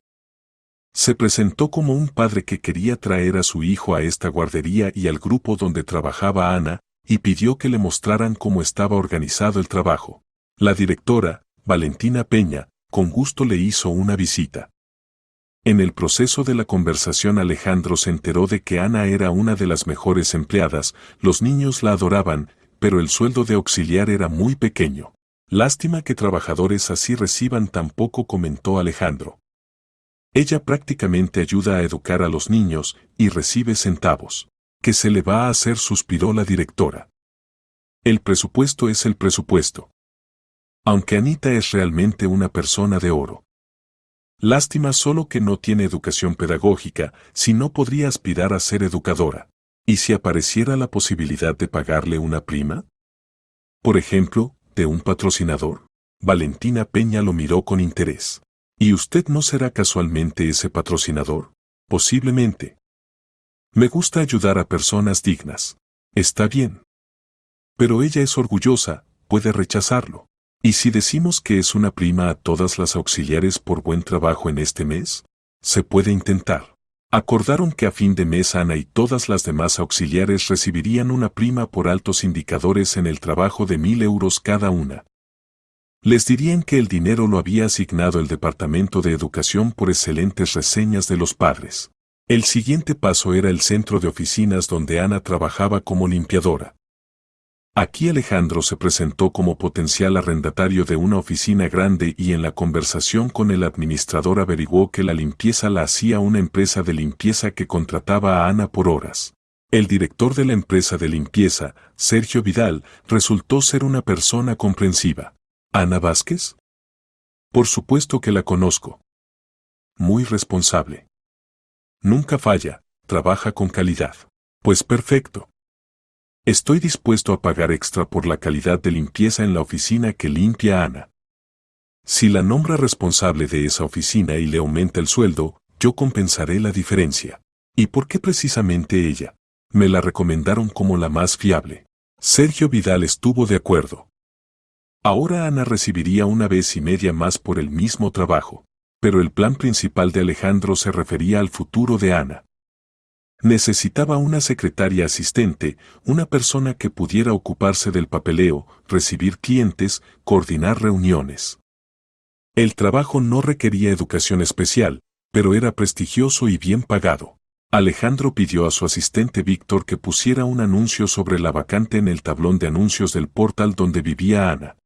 Se presentó como un padre que quería traer a su hijo a esta guardería y al grupo donde trabajaba Ana, y pidió que le mostraran cómo estaba organizado el trabajo. La directora, Valentina Peña, con gusto le hizo una visita. En el proceso de la conversación Alejandro se enteró de que Ana era una de las mejores empleadas, los niños la adoraban, pero el sueldo de auxiliar era muy pequeño. Lástima que trabajadores así reciban tan poco, comentó Alejandro. Ella prácticamente ayuda a educar a los niños y recibe centavos. ¿Qué se le va a hacer?, suspiró la directora. El presupuesto es el presupuesto. Aunque Anita es realmente una persona de oro. Lástima solo que no tiene educación pedagógica, si no podría aspirar a ser educadora. ¿Y si apareciera la posibilidad de pagarle una prima? Por ejemplo, de un patrocinador. Valentina Peña lo miró con interés. ¿Y usted no será casualmente ese patrocinador? Posiblemente. Me gusta ayudar a personas dignas. Está bien. Pero ella es orgullosa, puede rechazarlo. ¿Y si decimos que es una prima a todas las auxiliares por buen trabajo en este mes? Se puede intentar. Acordaron que a fin de mes Ana y todas las demás auxiliares recibirían una prima por altos indicadores en el trabajo de 1.000 € cada una. Les dirían que el dinero lo había asignado el Departamento de Educación por excelentes reseñas de los padres. El siguiente paso era el centro de oficinas donde Ana trabajaba como limpiadora. Aquí Alejandro se presentó como potencial arrendatario de una oficina grande y en la conversación con el administrador averiguó que la limpieza la hacía una empresa de limpieza que contrataba a Ana por horas. El director de la empresa de limpieza, Sergio Vidal, resultó ser una persona comprensiva. ¿Ana Vázquez? Por supuesto que la conozco. Muy responsable. Nunca falla, trabaja con calidad. Pues perfecto. Estoy dispuesto a pagar extra por la calidad de limpieza en la oficina que limpia Ana. Si la nombra responsable de esa oficina y le aumenta el sueldo, yo compensaré la diferencia. ¿Y por qué precisamente ella? Me la recomendaron como la más fiable. Sergio Vidal estuvo de acuerdo. Ahora Ana recibiría 1,5 veces más por el mismo trabajo, pero el plan principal de Alejandro se refería al futuro de Ana. Necesitaba una secretaria asistente, una persona que pudiera ocuparse del papeleo, recibir clientes, coordinar reuniones. El trabajo no requería educación especial, pero era prestigioso y bien pagado. Alejandro pidió a su asistente Víctor que pusiera un anuncio sobre la vacante en el tablón de anuncios del portal donde vivía Ana.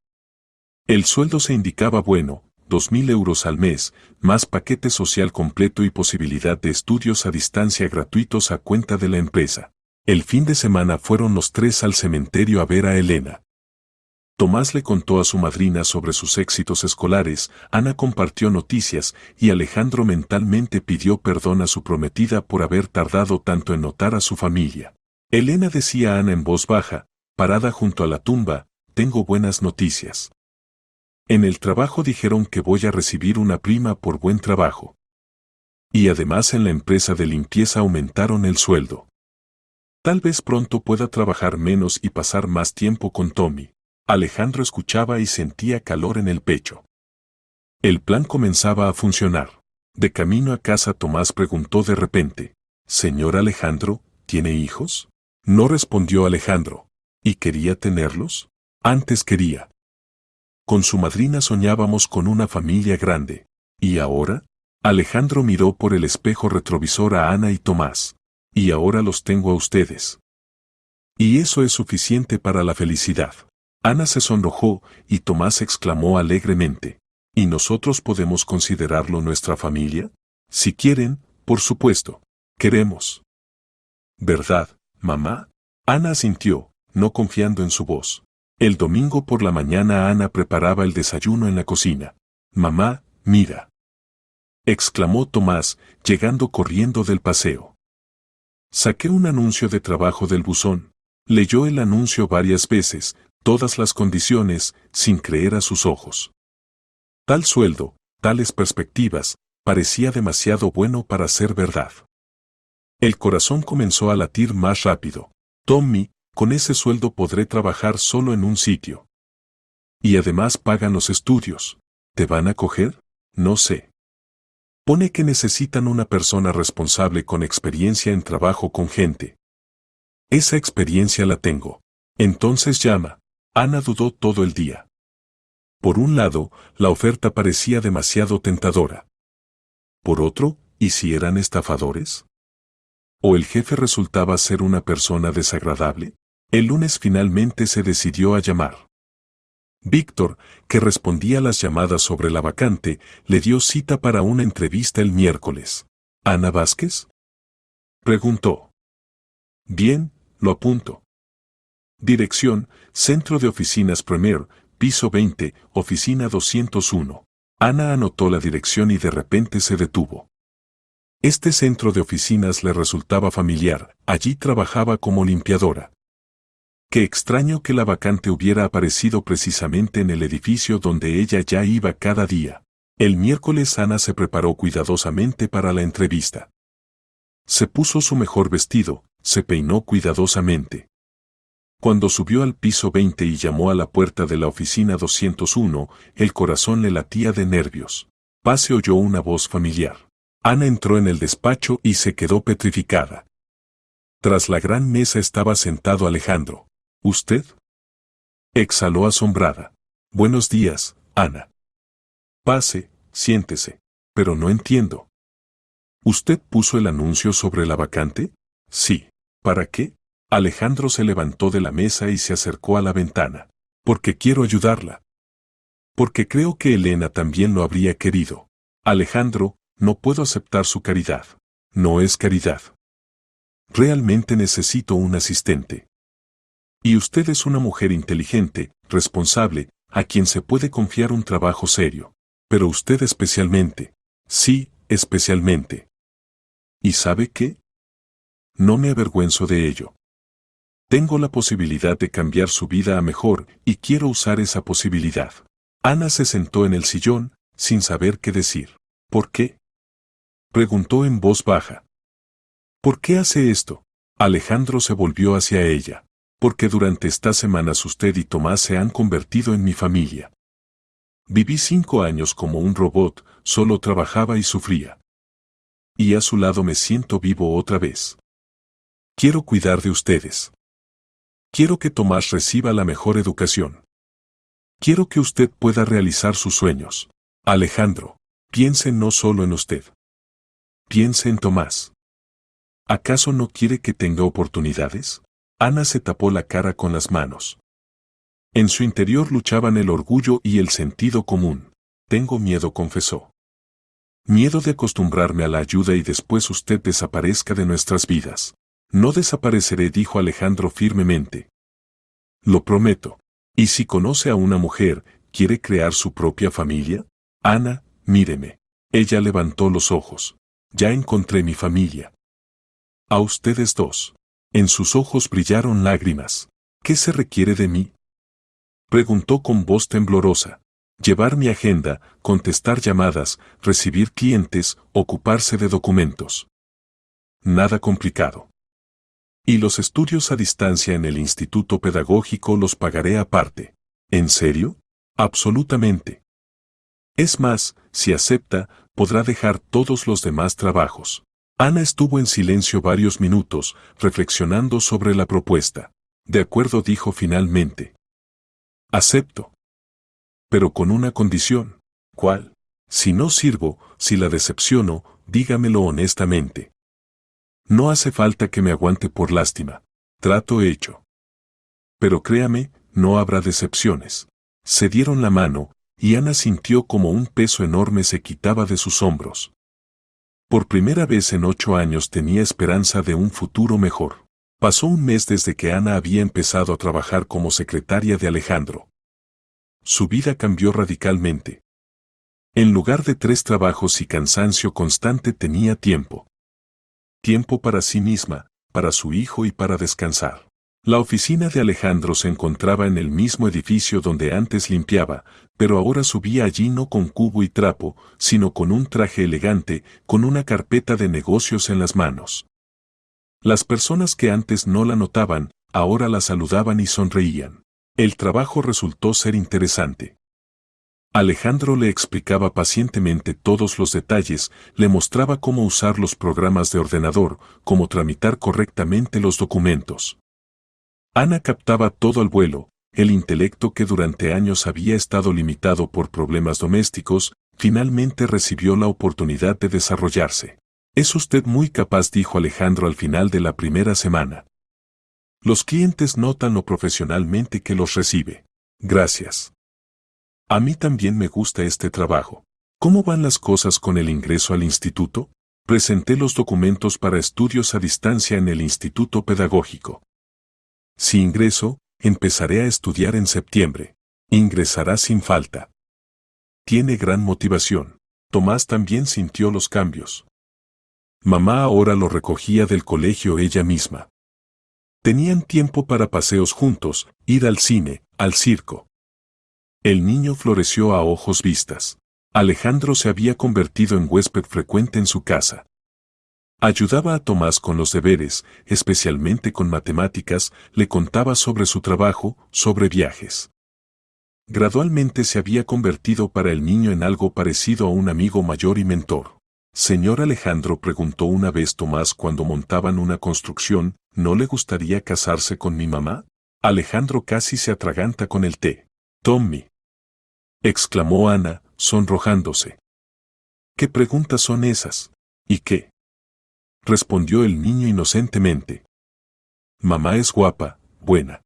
El sueldo se indicaba bueno, 2.000 € al mes, más paquete social completo y posibilidad de estudios a distancia gratuitos a cuenta de la empresa. El fin de semana fueron los tres al cementerio a ver a Elena. Tomás le contó a su madrina sobre sus éxitos escolares, Ana compartió noticias y Alejandro mentalmente pidió perdón a su prometida por haber tardado tanto en notar a su familia. Elena decía a Ana en voz baja, parada junto a la tumba, tengo buenas noticias. En el trabajo dijeron que voy a recibir una prima por buen trabajo. Y además en la empresa de limpieza aumentaron el sueldo. Tal vez pronto pueda trabajar menos y pasar más tiempo con Tommy. Alejandro escuchaba y sentía calor en el pecho. El plan comenzaba a funcionar. De camino a casa Tomás preguntó de repente, «Señor Alejandro, ¿tiene hijos?» No respondió Alejandro. ¿Y quería tenerlos? Antes quería. Con su madrina soñábamos con una familia grande. ¿Y ahora? Alejandro miró por el espejo retrovisor a Ana y Tomás. Y ahora los tengo a ustedes. Y eso es suficiente para la felicidad. Ana se sonrojó y Tomás exclamó alegremente. ¿Y nosotros podemos considerarlo nuestra familia? Si quieren, por supuesto. Queremos. ¿Verdad, mamá? Ana asintió, no confiando en su voz. El domingo por la mañana Ana preparaba el desayuno en la cocina. «Mamá, mira», exclamó Tomás, llegando corriendo del paseo. Saqué un anuncio de trabajo del buzón. Leyó el anuncio varias veces, todas las condiciones, sin creer a sus ojos. Tal sueldo, tales perspectivas, parecía demasiado bueno para ser verdad. El corazón comenzó a latir más rápido. Tommy, con ese sueldo podré trabajar solo en un sitio. Y además pagan los estudios. ¿Te van a coger? No sé. Pone que necesitan una persona responsable con experiencia en trabajo con gente. Esa experiencia la tengo. Entonces llama. Ana dudó todo el día. Por un lado, la oferta parecía demasiado tentadora. Por otro, ¿y si eran estafadores? ¿O el jefe resultaba ser una persona desagradable? El lunes finalmente se decidió a llamar. Víctor, que respondía las llamadas sobre la vacante, le dio cita para una entrevista el miércoles. ¿Ana Vázquez?, preguntó. Bien, lo apunto. Dirección, Centro de Oficinas Premier, piso 20, oficina 201. Ana anotó la dirección y de repente se detuvo. Este centro de oficinas le resultaba familiar, allí trabajaba como limpiadora. Qué extraño que la vacante hubiera aparecido precisamente en el edificio donde ella ya iba cada día. El miércoles Ana se preparó cuidadosamente para la entrevista. Se puso su mejor vestido, se peinó cuidadosamente. Cuando subió al piso 20 y llamó a la puerta de la oficina 201, el corazón le latía de nervios. Se oyó una voz familiar. Ana entró en el despacho y se quedó petrificada. Tras la gran mesa estaba sentado Alejandro. ¿Usted? Exhaló asombrada. Buenos días, Ana. Pase, siéntese. Pero no entiendo. ¿Usted puso el anuncio sobre la vacante? Sí. ¿Para qué? Alejandro se levantó de la mesa y se acercó a la ventana. Porque quiero ayudarla. Porque creo que Elena también lo habría querido. Alejandro, no puedo aceptar su caridad. No es caridad. Realmente necesito un asistente. Y usted es una mujer inteligente, responsable, a quien se puede confiar un trabajo serio. Pero usted especialmente. Sí, especialmente. ¿Y sabe qué? No me avergüenzo de ello. Tengo la posibilidad de cambiar su vida a mejor y quiero usar esa posibilidad. Ana se sentó en el sillón, sin saber qué decir. ¿Por qué? Preguntó en voz baja. ¿Por qué hace esto? Alejandro se volvió hacia ella. Porque durante estas semanas usted y Tomás se han convertido en mi familia. Viví 5 años como un robot, solo trabajaba y sufría. Y a su lado me siento vivo otra vez. Quiero cuidar de ustedes. Quiero que Tomás reciba la mejor educación. Quiero que usted pueda realizar sus sueños. Alejandro, piense no solo en usted. Piense en Tomás. ¿Acaso no quiere que tenga oportunidades? Ana se tapó la cara con las manos. En su interior luchaban el orgullo y el sentido común. Tengo miedo, confesó. Miedo de acostumbrarme a la ayuda y después usted desaparezca de nuestras vidas. No desapareceré, dijo Alejandro firmemente. Lo prometo. ¿Y si conoce a una mujer, quiere crear su propia familia? Ana, míreme. Ella levantó los ojos. Ya encontré mi familia. A ustedes dos. En sus ojos brillaron lágrimas. ¿Qué se requiere de mí? Preguntó con voz temblorosa. Llevar mi agenda, contestar llamadas, recibir clientes, ocuparse de documentos. Nada complicado. Y los estudios a distancia en el instituto pedagógico los pagaré aparte. ¿En serio? Absolutamente. Es más, si acepta, podrá dejar todos los demás trabajos. Ana estuvo en silencio varios minutos, reflexionando sobre la propuesta. De acuerdo, dijo finalmente. Acepto. Pero con una condición. ¿Cuál? Si no sirvo, si la decepciono, dígamelo honestamente. No hace falta que me aguante por lástima. Trato hecho. Pero créame, no habrá decepciones. Se dieron la mano, y Ana sintió como un peso enorme se quitaba de sus hombros. Por primera vez en 8 años tenía esperanza de un futuro mejor. Pasó un mes desde que Ana había empezado a trabajar como secretaria de Alejandro. Su vida cambió radicalmente. En lugar de 3 trabajos y cansancio constante tenía tiempo. Tiempo para sí misma, para su hijo y para descansar. La oficina de Alejandro se encontraba en el mismo edificio donde antes limpiaba, pero ahora subía allí no con cubo y trapo, sino con un traje elegante, con una carpeta de negocios en las manos. Las personas que antes no la notaban, ahora la saludaban y sonreían. El trabajo resultó ser interesante. Alejandro le explicaba pacientemente todos los detalles, le mostraba cómo usar los programas de ordenador, cómo tramitar correctamente los documentos. Ana captaba todo al vuelo, el intelecto que durante años había estado limitado por problemas domésticos, finalmente recibió la oportunidad de desarrollarse. Es usted muy capaz, dijo Alejandro al final de la primera semana. Los clientes notan lo profesionalmente que los recibe. Gracias. A mí también me gusta este trabajo. ¿Cómo van las cosas con el ingreso al instituto? Presenté los documentos para estudios a distancia en el instituto pedagógico. Si ingreso, empezaré a estudiar en septiembre. Ingresará sin falta. Tiene gran motivación. Tomás también sintió los cambios. Mamá ahora lo recogía del colegio ella misma. Tenían tiempo para paseos juntos, ir al cine, al circo. El niño floreció a ojos vistas. Alejandro se había convertido en huésped frecuente en su casa. Ayudaba a Tomás con los deberes, especialmente con matemáticas, le contaba sobre su trabajo, sobre viajes. Gradualmente se había convertido para el niño en algo parecido a un amigo mayor y mentor. Señor Alejandro, preguntó una vez Tomás cuando montaban una construcción, ¿no le gustaría casarse con mi mamá? Alejandro casi se atraganta con el té. Tommy, exclamó Ana, sonrojándose. ¿Qué preguntas son esas? ¿Y qué? Respondió el niño inocentemente. Mamá es guapa, buena.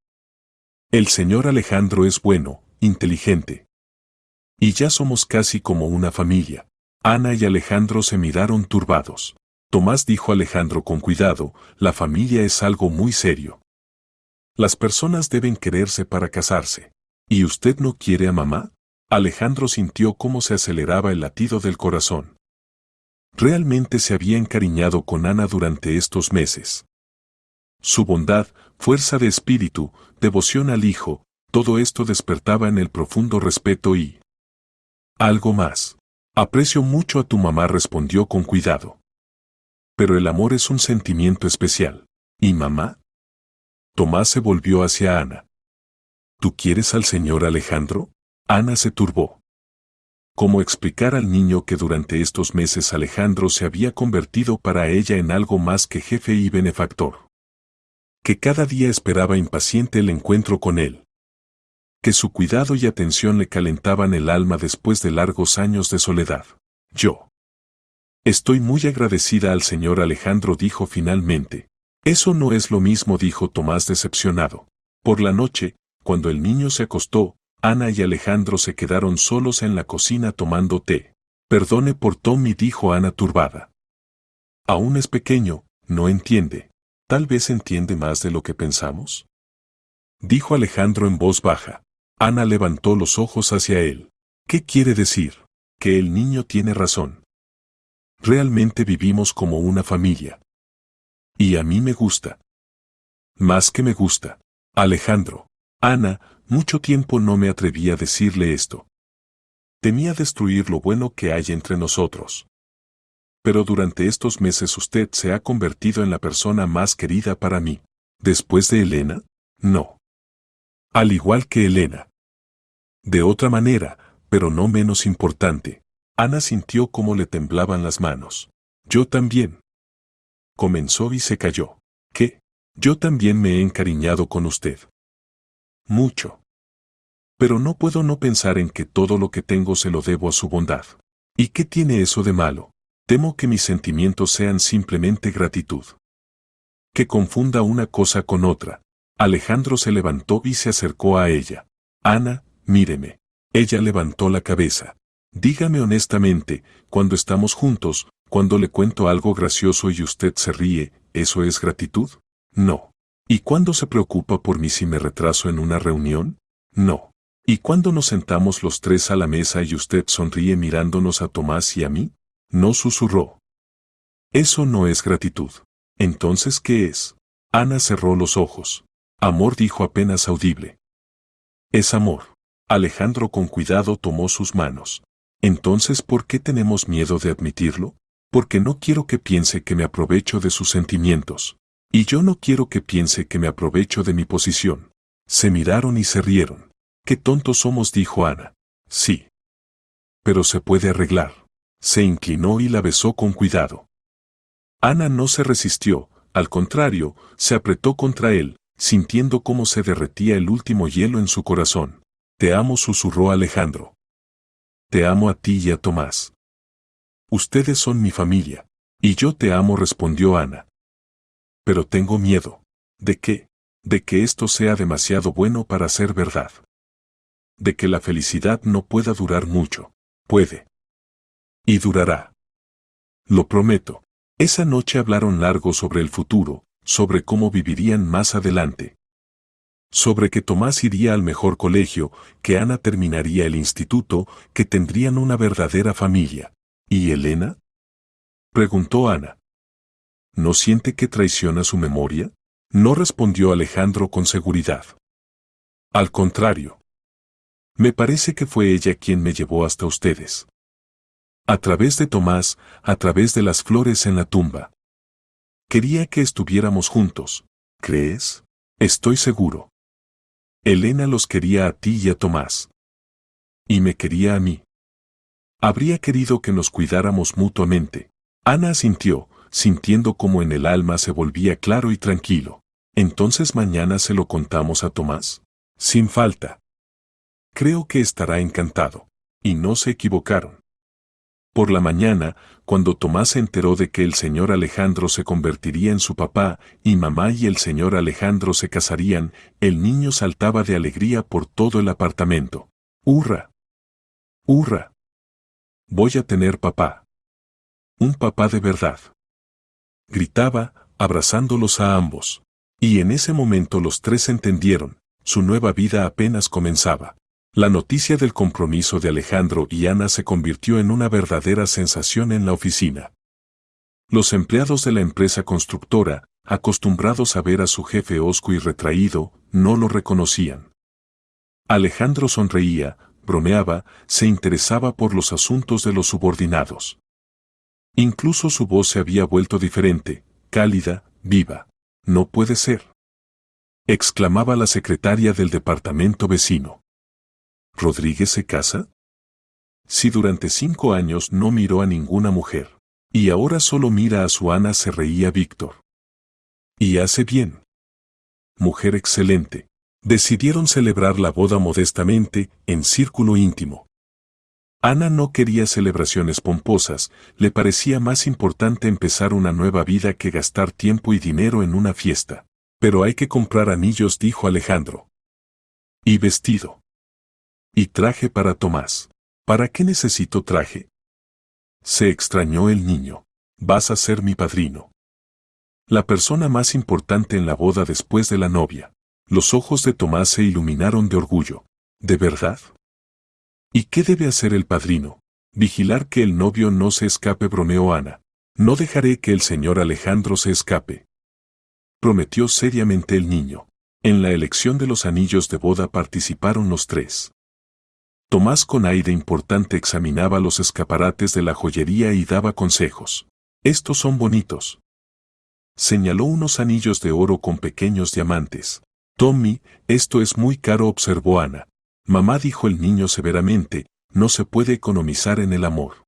El señor Alejandro es bueno, inteligente. Y ya somos casi como una familia. Ana y Alejandro se miraron turbados. Tomás dijo a Alejandro con cuidado, la familia es algo muy serio. Las personas deben quererse para casarse. ¿Y usted no quiere a mamá? Alejandro sintió cómo se aceleraba el latido del corazón. Realmente se había encariñado con Ana durante estos meses. Su bondad, fuerza de espíritu, devoción al hijo, todo esto despertaba en él profundo respeto y... algo más. Aprecio mucho a tu mamá, respondió con cuidado. Pero el amor es un sentimiento especial. ¿Y mamá? Tomás se volvió hacia Ana. ¿Tú quieres al señor Alejandro? Ana se turbó. ¿Cómo explicar al niño que durante estos meses Alejandro se había convertido para ella en algo más que jefe y benefactor? Que cada día esperaba impaciente el encuentro con él. Que su cuidado y atención le calentaban el alma después de largos años de soledad. Yo estoy muy agradecida al señor Alejandro, dijo finalmente. Eso no es lo mismo, dijo Tomás decepcionado. Por la noche, cuando el niño se acostó, Ana y Alejandro se quedaron solos en la cocina tomando té. Perdone por Tommy, dijo Ana turbada. Aún es pequeño, no entiende. Tal vez entiende más de lo que pensamos. Dijo Alejandro en voz baja. Ana levantó los ojos hacia él. ¿Qué quiere decir? Que el niño tiene razón. Realmente vivimos como una familia. Y a mí me gusta. Más que me gusta. Alejandro. Ana, mucho tiempo no me atreví a decirle esto. Temía destruir lo bueno que hay entre nosotros. Pero durante estos meses usted se ha convertido en la persona más querida para mí. ¿Después de Elena? No. Al igual que Elena. De otra manera, pero no menos importante. Ana sintió cómo le temblaban las manos. Yo también. Comenzó y se calló. ¿Qué? Yo también me he encariñado con usted. Mucho. Pero no puedo no pensar en que todo lo que tengo se lo debo a su bondad. ¿Y qué tiene eso de malo? Temo que mis sentimientos sean simplemente gratitud. Que confunda una cosa con otra. Alejandro se levantó y se acercó a ella. Ana, míreme. Ella levantó la cabeza. Dígame honestamente, cuando estamos juntos, cuando le cuento algo gracioso y usted se ríe, ¿eso es gratitud? No. ¿Y cuando se preocupa por mí si me retraso en una reunión? No. ¿Y cuando nos sentamos los tres a la mesa y usted sonríe mirándonos a Tomás y a mí? No, susurró. Eso no es gratitud. Entonces, ¿qué es? Ana cerró los ojos. Amor, dijo apenas audible. Es amor. Alejandro con cuidado tomó sus manos. Entonces, ¿por qué tenemos miedo de admitirlo? Porque no quiero que piense que me aprovecho de sus sentimientos. Y yo no quiero que piense que me aprovecho de mi posición. Se miraron y se rieron. Qué tontos somos, dijo Ana. Sí. Pero se puede arreglar. Se inclinó y la besó con cuidado. Ana no se resistió, al contrario, se apretó contra él, sintiendo cómo se derretía el último hielo en su corazón. Te amo, susurró Alejandro. Te amo a ti y a Tomás. Ustedes son mi familia. Y yo te amo, respondió Ana. Pero tengo miedo. ¿De qué? De que esto sea demasiado bueno para ser verdad. De que la felicidad no pueda durar mucho. Puede. Y durará. Lo prometo. Esa noche hablaron largo sobre el futuro, sobre cómo vivirían más adelante. Sobre que Tomás iría al mejor colegio, que Ana terminaría el instituto, que tendrían una verdadera familia. ¿Y Elena? Preguntó Ana. ¿No siente que traiciona su memoria? No respondió Alejandro con seguridad. Al contrario. Me parece que fue ella quien me llevó hasta ustedes. A través de Tomás, a través de las flores en la tumba. Quería que estuviéramos juntos. ¿Crees? Estoy seguro. Elena los quería a ti y a Tomás. Y me quería a mí. Habría querido que nos cuidáramos mutuamente. Ana asintió, sintiendo como en el alma se volvía claro y tranquilo. Entonces mañana se lo contamos a Tomás. Sin falta. Creo que estará encantado. Y no se equivocaron. Por la mañana, cuando Tomás se enteró de que el señor Alejandro se convertiría en su papá, y mamá y el señor Alejandro se casarían, el niño saltaba de alegría por todo el apartamento. ¡Hurra! ¡Hurra! Voy a tener papá. Un papá de verdad. Gritaba, abrazándolos a ambos. Y en ese momento los tres entendieron, su nueva vida apenas comenzaba. La noticia del compromiso de Alejandro y Ana se convirtió en una verdadera sensación en la oficina. Los empleados de la empresa constructora, acostumbrados a ver a su jefe hosco y retraído, no lo reconocían. Alejandro sonreía, bromeaba, se interesaba por los asuntos de los subordinados. Incluso su voz se había vuelto diferente, cálida, viva. «No puede ser», exclamaba la secretaria del departamento vecino. ¿Rodríguez se casa? Si durante 5 años no miró a ninguna mujer, y ahora solo mira a su Ana, se reía Víctor. Y hace bien. Mujer excelente. Decidieron celebrar la boda modestamente, en círculo íntimo. Ana no quería celebraciones pomposas, le parecía más importante empezar una nueva vida que gastar tiempo y dinero en una fiesta. Pero hay que comprar anillos, dijo Alejandro. Y vestido. Y traje para Tomás. ¿Para qué necesito traje? Se extrañó el niño. Vas a ser mi padrino. La persona más importante en la boda después de la novia. Los ojos de Tomás se iluminaron de orgullo. ¿De verdad? ¿Y qué debe hacer el padrino? Vigilar que el novio no se escape, bromeó Ana. No dejaré que el señor Alejandro se escape. Prometió seriamente el niño. En la elección de los anillos de boda participaron los tres. Tomás, con aire importante, examinaba los escaparates de la joyería y daba consejos. Estos son bonitos. Señaló unos anillos de oro con pequeños diamantes. Tommy, esto es muy caro, observó Ana. Mamá, dijo el niño severamente, no se puede economizar en el amor.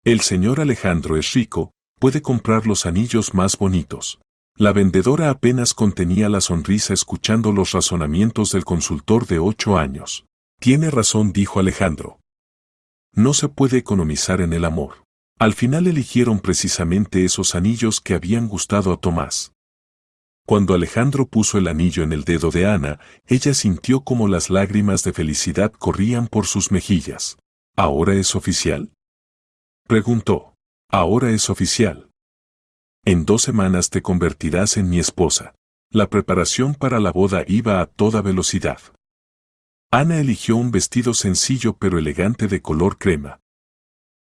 El señor Alejandro es rico, puede comprar los anillos más bonitos. La vendedora apenas contenía la sonrisa escuchando los razonamientos del consultor de 8 años. Tiene razón, dijo Alejandro. No se puede economizar en el amor. Al final eligieron precisamente esos anillos que habían gustado a Tomás. Cuando Alejandro puso el anillo en el dedo de Ana, ella sintió como las lágrimas de felicidad corrían por sus mejillas. ¿Ahora es oficial?, preguntó. Ahora es oficial. En 2 semanas te convertirás en mi esposa. La preparación para la boda iba a toda velocidad. Ana eligió un vestido sencillo pero elegante de color crema.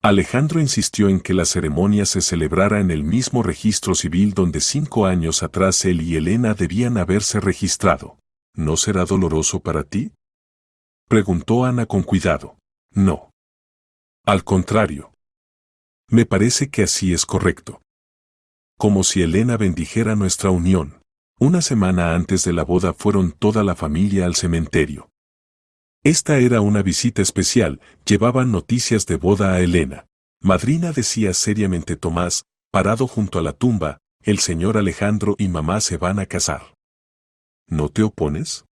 Alejandro insistió en que la ceremonia se celebrara en el mismo registro civil donde 5 años atrás él y Elena debían haberse registrado. ¿No será doloroso para ti?, preguntó Ana con cuidado. No. Al contrario. Me parece que así es correcto. Como si Elena bendijera nuestra unión. Una semana antes de la boda fueron toda la familia al cementerio. Esta era una visita especial, llevaban noticias de boda a Elena. Madrina, decía seriamente Tomás, parado junto a la tumba, el señor Alejandro y mamá se van a casar. ¿No te opones?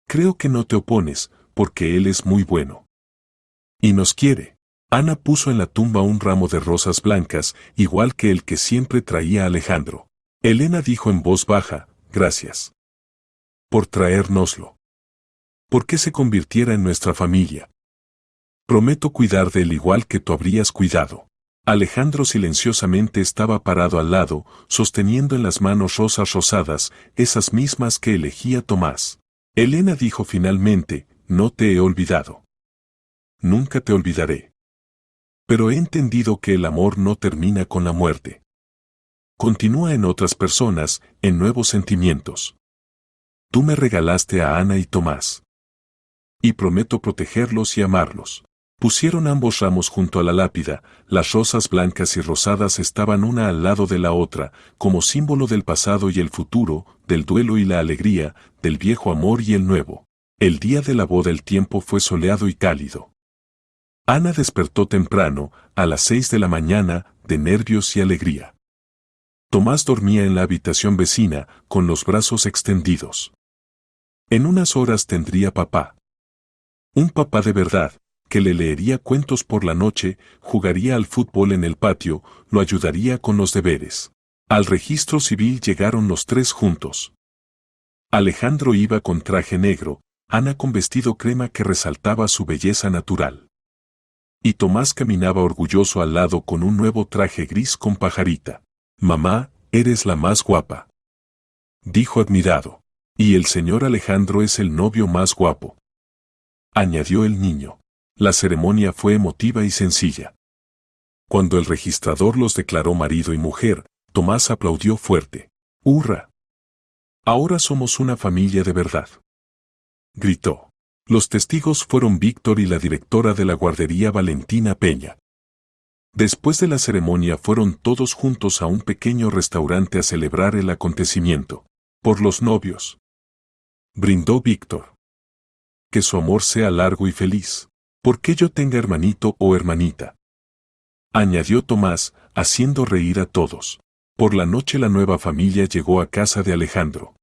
Creo que no te opones, porque él es muy bueno. Y nos quiere. Ana puso en la tumba un ramo de rosas blancas, igual que el que siempre traía Alejandro. Elena dijo en voz baja, gracias por traérnoslo. ¿Por qué se convirtiera en nuestra familia? Prometo cuidar de él igual que tú habrías cuidado. Alejandro silenciosamente estaba parado al lado, sosteniendo en las manos rosas rosadas, esas mismas que elegía Tomás. Elena dijo finalmente, no te he olvidado. Nunca te olvidaré. Pero he entendido que el amor no termina con la muerte. Continúa en otras personas, en nuevos sentimientos. Tú me regalaste a Ana y Tomás. Y prometo protegerlos y amarlos. Pusieron ambos ramos junto a la lápida, las rosas blancas y rosadas estaban una al lado de la otra, como símbolo del pasado y el futuro, del duelo y la alegría, del viejo amor y el nuevo. El día de la boda el tiempo fue soleado y cálido. Ana despertó temprano, a las 6 de la mañana, de nervios y alegría. Tomás dormía en la habitación vecina, con los brazos extendidos. En unas horas tendría papá. Un papá de verdad, que le leería cuentos por la noche, jugaría al fútbol en el patio, lo ayudaría con los deberes. Al registro civil llegaron los tres juntos. Alejandro iba con traje negro, Ana con vestido crema que resaltaba su belleza natural. Y Tomás caminaba orgulloso al lado con un nuevo traje gris con pajarita. «Mamá, eres la más guapa», dijo admirado. «Y el señor Alejandro es el novio más guapo», añadió el niño. La ceremonia fue emotiva y sencilla. Cuando el registrador los declaró marido y mujer, Tomás aplaudió fuerte. «¡Hurra! Ahora somos una familia de verdad», gritó. Los testigos fueron Víctor y la directora de la guardería Valentina Peña. Después de la ceremonia fueron todos juntos a un pequeño restaurante a celebrar el acontecimiento. «Por los novios», brindó Víctor. «Que su amor sea largo y feliz. Porque yo tenga hermanito o hermanita», añadió Tomás, haciendo reír a todos. Por la noche la nueva familia llegó a casa de Alejandro.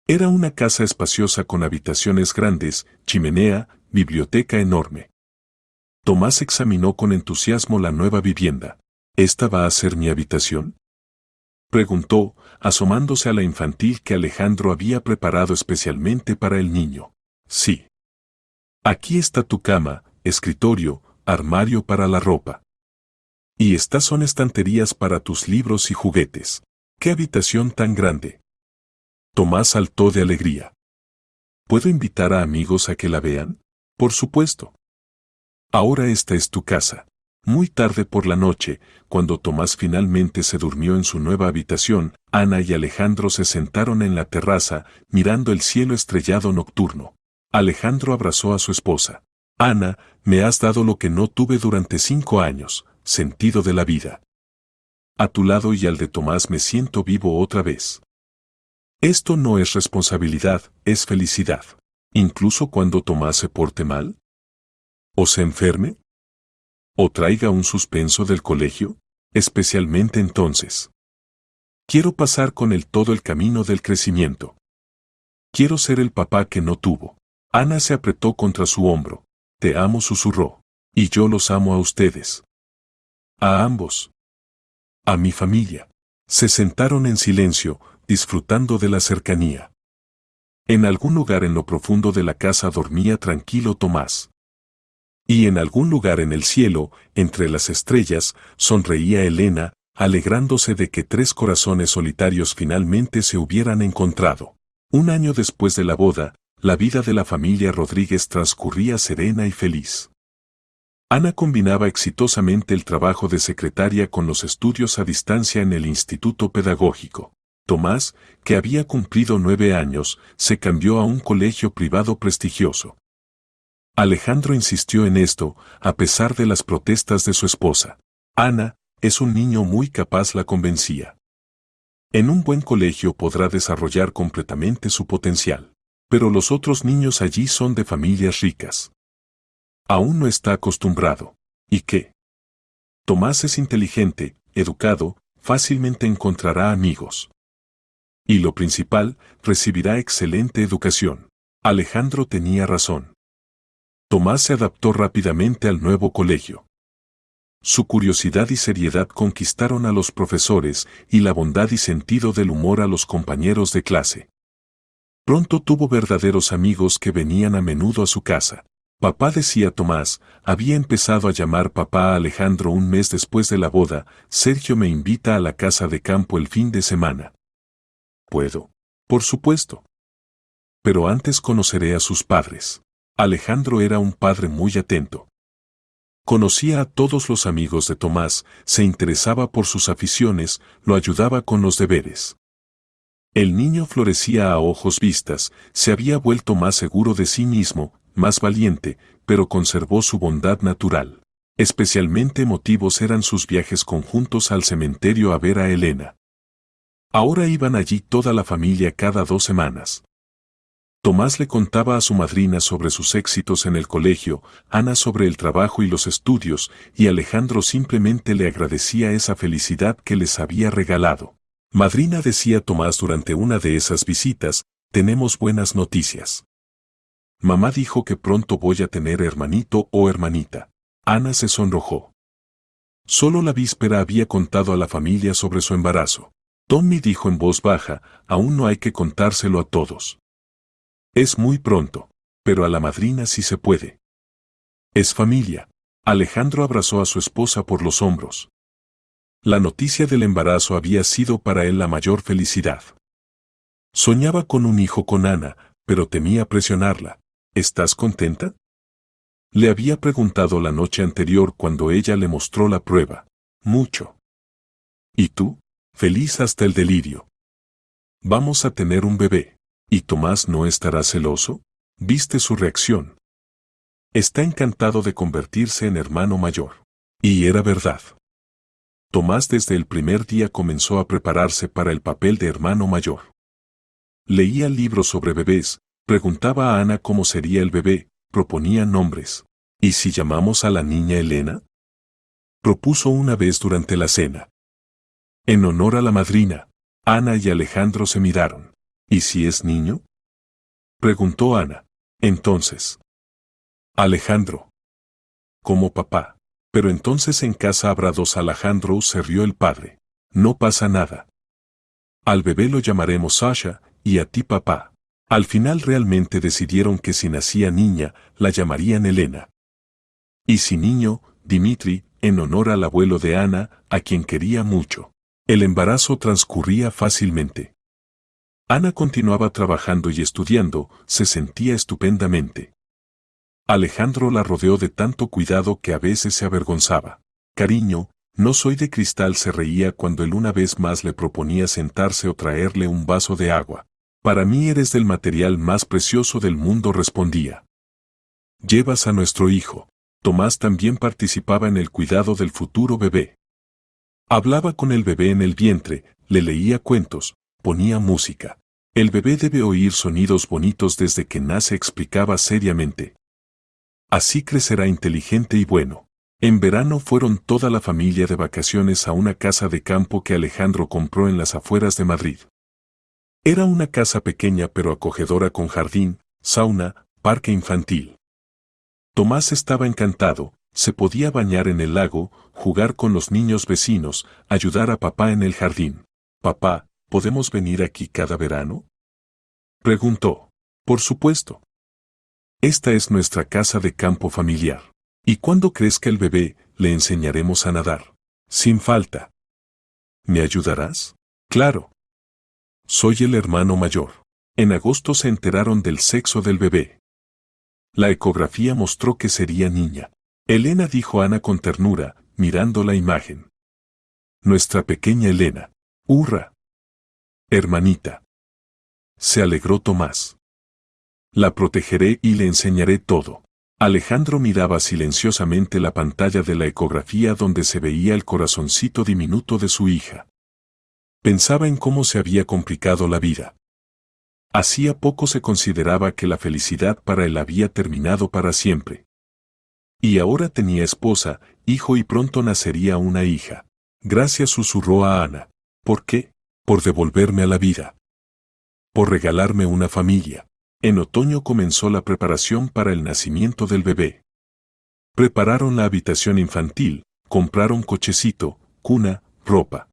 Era una casa espaciosa con habitaciones grandes, chimenea, biblioteca enorme. Tomás examinó con entusiasmo la nueva vivienda. «¿Esta va a ser mi habitación?», preguntó, asomándose a la infantil que Alejandro había preparado especialmente para el niño. «Sí. Aquí está tu cama, escritorio, armario para la ropa. Y estas son estanterías para tus libros y juguetes. ¡Qué habitación tan grande!». Tomás saltó de alegría. «¿Puedo invitar a amigos a que la vean?». «Por supuesto. Ahora esta es tu casa». Muy tarde por la noche, cuando Tomás finalmente se durmió en su nueva habitación, Ana y Alejandro se sentaron en la terraza, mirando el cielo estrellado nocturno. Alejandro abrazó a su esposa. «Ana, me has dado lo que no tuve durante 5 años, sentido de la vida. A tu lado y al de Tomás me siento vivo otra vez. Esto no es responsabilidad, es felicidad. Incluso cuando Tomás se porte mal, o se enferme, o traiga un suspenso del colegio, especialmente entonces. Quiero pasar con él todo el camino del crecimiento. Quiero ser el papá que no tuvo». Ana se apretó contra su hombro. «Te amo», susurró. «Y yo los amo a ustedes. A ambos. A mi familia». Se sentaron en silencio, disfrutando de la cercanía. En algún lugar en lo profundo de la casa dormía tranquilo Tomás. Y en algún lugar en el cielo, entre las estrellas, sonreía Elena, alegrándose de que 3 corazones solitarios finalmente se hubieran encontrado. Un año después de la boda, la vida de la familia Rodríguez transcurría serena y feliz. Ana combinaba exitosamente el trabajo de secretaria con los estudios a distancia en el Instituto Pedagógico. Tomás, que había cumplido 9 años, se cambió a un colegio privado prestigioso. Alejandro insistió en esto, a pesar de las protestas de su esposa. «Ana, es un niño muy capaz», la convencía. «En un buen colegio podrá desarrollar completamente su potencial. Pero los otros niños allí son de familias ricas. Aún no está acostumbrado. ¿Y qué? Tomás es inteligente, educado, fácilmente encontrará amigos. Y lo principal, recibirá excelente educación». Alejandro tenía razón. Tomás se adaptó rápidamente al nuevo colegio. Su curiosidad y seriedad conquistaron a los profesores y la bondad y sentido del humor a los compañeros de clase. Pronto tuvo verdaderos amigos que venían a menudo a su casa. «Papá», decía Tomás, había empezado a llamar papá a Alejandro un mes después de la boda. «Sergio me invita a la casa de campo el fin de semana». «¿Puedo?». «Por supuesto. Pero antes conoceré a sus padres». Alejandro era un padre muy atento. Conocía a todos los amigos de Tomás, se interesaba por sus aficiones, lo ayudaba con los deberes. El niño florecía a ojos vistas, se había vuelto más seguro de sí mismo, más valiente, pero conservó su bondad natural. Especialmente emotivos eran sus viajes conjuntos al cementerio a ver a Elena. Ahora iban allí toda la familia cada 2 semanas. Tomás le contaba a su madrina sobre sus éxitos en el colegio, Ana sobre el trabajo y los estudios, y Alejandro simplemente le agradecía esa felicidad que les había regalado. Madrina, decía Tomás durante una de esas visitas, tenemos buenas noticias. Mamá dijo que pronto voy a tener hermanito o hermanita. Ana se sonrojó. Solo la víspera había contado a la familia sobre su embarazo. Tommy dijo en voz baja, aún no hay que contárselo a todos. Es muy pronto, pero a la madrina sí se puede. Es familia. Alejandro abrazó a su esposa por los hombros. La noticia del embarazo había sido para él la mayor felicidad. Soñaba con un hijo con Ana, pero temía presionarla. ¿Estás contenta? Le había preguntado la noche anterior cuando ella le mostró la prueba. Mucho. ¿Y tú? Feliz hasta el delirio. Vamos a tener un bebé. ¿Y Tomás no estará celoso? ¿Viste su reacción? Está encantado de convertirse en hermano mayor. Y era verdad. Tomás desde el primer día comenzó a prepararse para el papel de hermano mayor. Leía libros sobre bebés, preguntaba a Ana cómo sería el bebé, proponía nombres. ¿Y si llamamos a la niña Elena? Propuso una vez durante la cena. En honor a la madrina, Ana y Alejandro se miraron. ¿Y si es niño? Preguntó Ana. Entonces. Alejandro. Como papá. Pero entonces en casa habrá 2 Alejandros, se rió el padre. No pasa nada. Al bebé lo llamaremos Sasha, y a ti papá. Al final realmente decidieron que si nacía niña, la llamarían Elena. Y si niño, Dimitri, en honor al abuelo de Ana, a quien quería mucho. El embarazo transcurría fácilmente. Ana continuaba trabajando y estudiando, se sentía estupendamente. Alejandro la rodeó de tanto cuidado que a veces se avergonzaba. Cariño, no soy de cristal, se reía cuando él una vez más le proponía sentarse o traerle un vaso de agua. Para mí eres del material más precioso del mundo, respondía. Llevas a nuestro hijo. Tomás también participaba en el cuidado del futuro bebé. Hablaba con el bebé en el vientre, le leía cuentos, ponía música. El bebé debe oír sonidos bonitos desde que nace, explicaba seriamente. Así crecerá inteligente y bueno. En verano fueron toda la familia de vacaciones a una casa de campo que Alejandro compró en las afueras de Madrid. Era una casa pequeña pero acogedora con jardín, sauna, parque infantil. Tomás estaba encantado, se podía bañar en el lago, jugar con los niños vecinos, ayudar a papá en el jardín. Papá, ¿podemos venir aquí cada verano? Preguntó. Por supuesto. Esta es nuestra casa de campo familiar. Y cuando crezca el bebé, le enseñaremos a nadar. Sin falta. ¿Me ayudarás? Claro. Soy el hermano mayor. En agosto se enteraron del sexo del bebé. La ecografía mostró que sería niña. Elena, dijo Ana con ternura, mirando la imagen. Nuestra pequeña Elena. ¡Hurra! Hermanita. Se alegró Tomás. La protegeré y le enseñaré todo. Alejandro miraba silenciosamente la pantalla de la ecografía donde se veía el corazoncito diminuto de su hija. Pensaba en cómo se había complicado la vida. Hacía poco se consideraba que la felicidad para él había terminado para siempre. Y ahora tenía esposa, hijo y pronto nacería una hija. Gracias, susurró a Ana. ¿Por qué? Por devolverme a la vida. Por regalarme una familia. En otoño comenzó la preparación para el nacimiento del bebé. Prepararon la habitación infantil, compraron cochecito, cuna, ropa.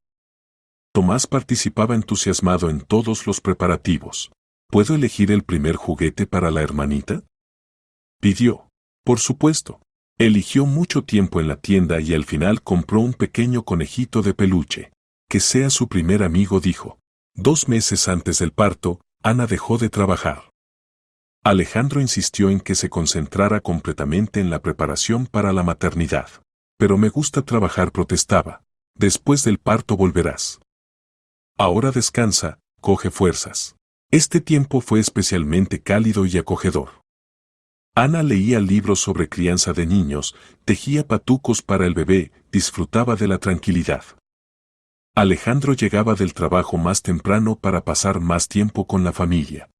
Tomás participaba entusiasmado en todos los preparativos. ¿Puedo elegir el primer juguete para la hermanita? Pidió. Por supuesto. Eligió mucho tiempo en la tienda y al final compró un pequeño conejito de peluche. Que sea su primer amigo, dijo. 2 meses antes del parto, Ana dejó de trabajar. Alejandro insistió en que se concentrara completamente en la preparación para la maternidad. Pero me gusta trabajar, protestaba. Después del parto volverás. Ahora descansa, coge fuerzas. Este tiempo fue especialmente cálido y acogedor. Ana leía libros sobre crianza de niños, tejía patucos para el bebé, disfrutaba de la tranquilidad. Alejandro llegaba del trabajo más temprano para pasar más tiempo con la familia.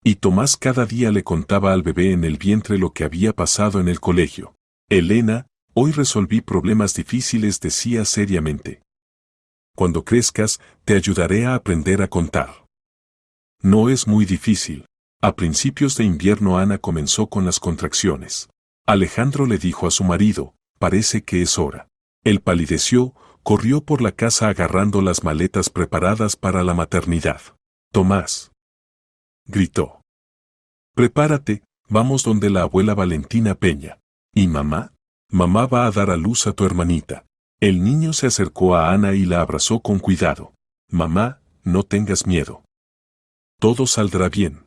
Y Tomás cada día le contaba al bebé en el vientre lo que había pasado en el colegio. Elena, hoy resolví problemas difíciles, decía seriamente. Cuando crezcas, te ayudaré a aprender a contar. No es muy difícil. A principios de invierno Ana comenzó con las contracciones. Alejandro le dijo a su marido, parece que es hora. Él palideció, corrió por la casa agarrando las maletas preparadas para la maternidad. Tomás, gritó. Prepárate, vamos donde la abuela Valentina Peña. ¿Y mamá? Mamá va a dar a luz a tu hermanita. El niño se acercó a Ana y la abrazó con cuidado. Mamá, no tengas miedo. Todo saldrá bien.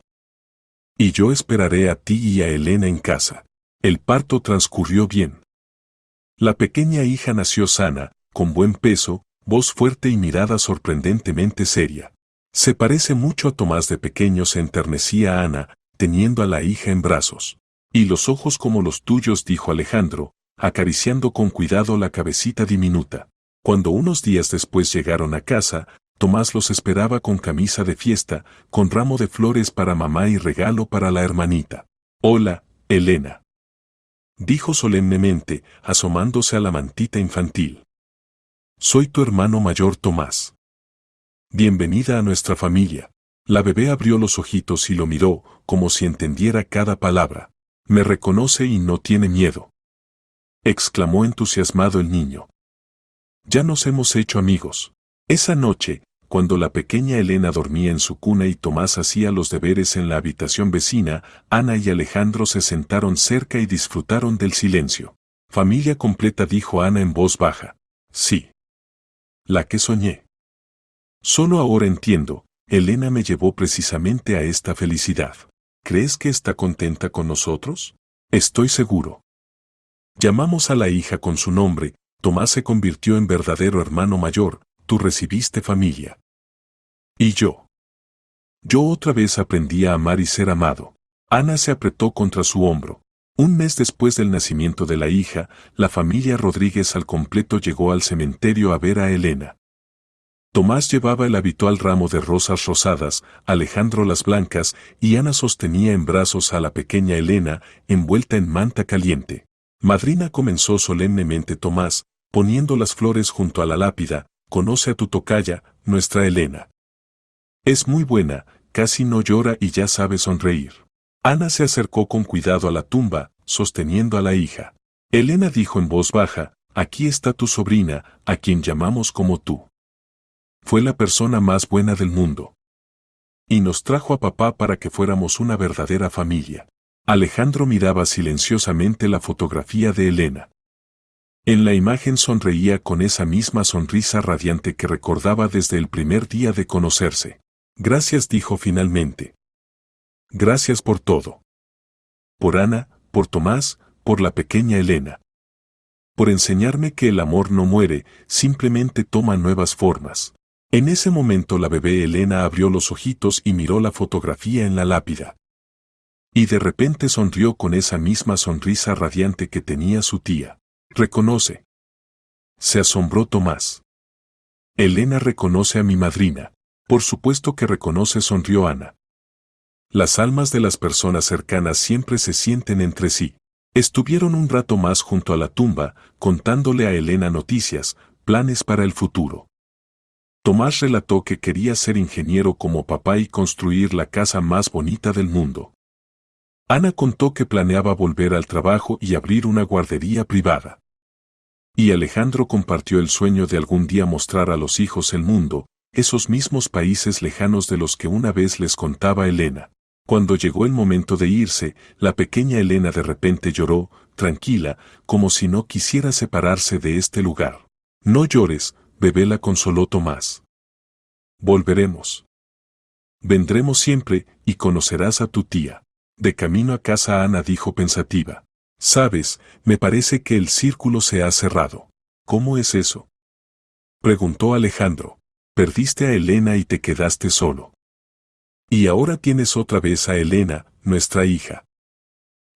Y yo esperaré a ti y a Elena en casa. El parto transcurrió bien. La pequeña hija nació sana, con buen peso, voz fuerte y mirada sorprendentemente seria. Se parece mucho a Tomás de pequeño, se enternecía Ana, teniendo a la hija en brazos. Y los ojos como los tuyos, dijo Alejandro, acariciando con cuidado la cabecita diminuta. Cuando unos días después llegaron a casa, Tomás los esperaba con camisa de fiesta, con ramo de flores para mamá y regalo para la hermanita. Hola, Elena, dijo solemnemente, asomándose a la mantita infantil. Soy tu hermano mayor Tomás. Bienvenida a nuestra familia. La bebé abrió los ojitos y lo miró, como si entendiera cada palabra. Me reconoce y no tiene miedo, exclamó entusiasmado el niño. Ya nos hemos hecho amigos. Esa noche, cuando la pequeña Elena dormía en su cuna y Tomás hacía los deberes en la habitación vecina, Ana y Alejandro se sentaron cerca y disfrutaron del silencio. Familia completa, dijo Ana en voz baja. Sí. La que soñé. Solo ahora entiendo, Elena me llevó precisamente a esta felicidad. ¿Crees que está contenta con nosotros? Estoy seguro. Llamamos a la hija con su nombre, Tomás se convirtió en verdadero hermano mayor, tú recibiste familia. ¿Y yo? Yo otra vez aprendí a amar y ser amado. Ana se apretó contra su hombro. Un mes después del nacimiento de la hija, la familia Rodríguez al completo llegó al cementerio a ver a Elena. Tomás llevaba el habitual ramo de rosas rosadas, Alejandro las blancas, y Ana sostenía en brazos a la pequeña Elena, envuelta en manta caliente. Madrina, comenzó solemnemente Tomás, poniendo las flores junto a la lápida, conoce a tu tocaya, nuestra Elena. Es muy buena, casi no llora y ya sabe sonreír. Ana se acercó con cuidado a la tumba, sosteniendo a la hija. Elena dijo en voz baja, aquí está tu sobrina, a quien llamamos como tú. Fue la persona más buena del mundo. Y nos trajo a papá para que fuéramos una verdadera familia. Alejandro miraba silenciosamente la fotografía de Elena. En la imagen sonreía con esa misma sonrisa radiante que recordaba desde el primer día de conocerse. Gracias, dijo finalmente. Gracias por todo. Por Ana, por Tomás, por la pequeña Elena. Por enseñarme que el amor no muere, simplemente toma nuevas formas. En ese momento la bebé Elena abrió los ojitos y miró la fotografía en la lápida. Y de repente sonrió con esa misma sonrisa radiante que tenía su tía. Reconoce. Se asombró Tomás. Elena reconoce a mi madrina. Por supuesto que reconoce, sonrió Ana. Las almas de las personas cercanas siempre se sienten entre sí. Estuvieron un rato más junto a la tumba, contándole a Elena noticias, planes para el futuro. Tomás relató que quería ser ingeniero como papá y construir la casa más bonita del mundo. Ana contó que planeaba volver al trabajo y abrir una guardería privada. Y Alejandro compartió el sueño de algún día mostrar a los hijos el mundo, esos mismos países lejanos de los que una vez les contaba Elena. Cuando llegó el momento de irse, la pequeña Elena de repente lloró, tranquila, como si no quisiera separarse de este lugar. No llores, bebé, la consoló Tomás. Volveremos. Vendremos siempre, y conocerás a tu tía. De camino a casa Ana dijo pensativa. Sabes, me parece que el círculo se ha cerrado. ¿Cómo es eso? Preguntó Alejandro. Perdiste a Elena y te quedaste solo. Y ahora tienes otra vez a Elena, nuestra hija.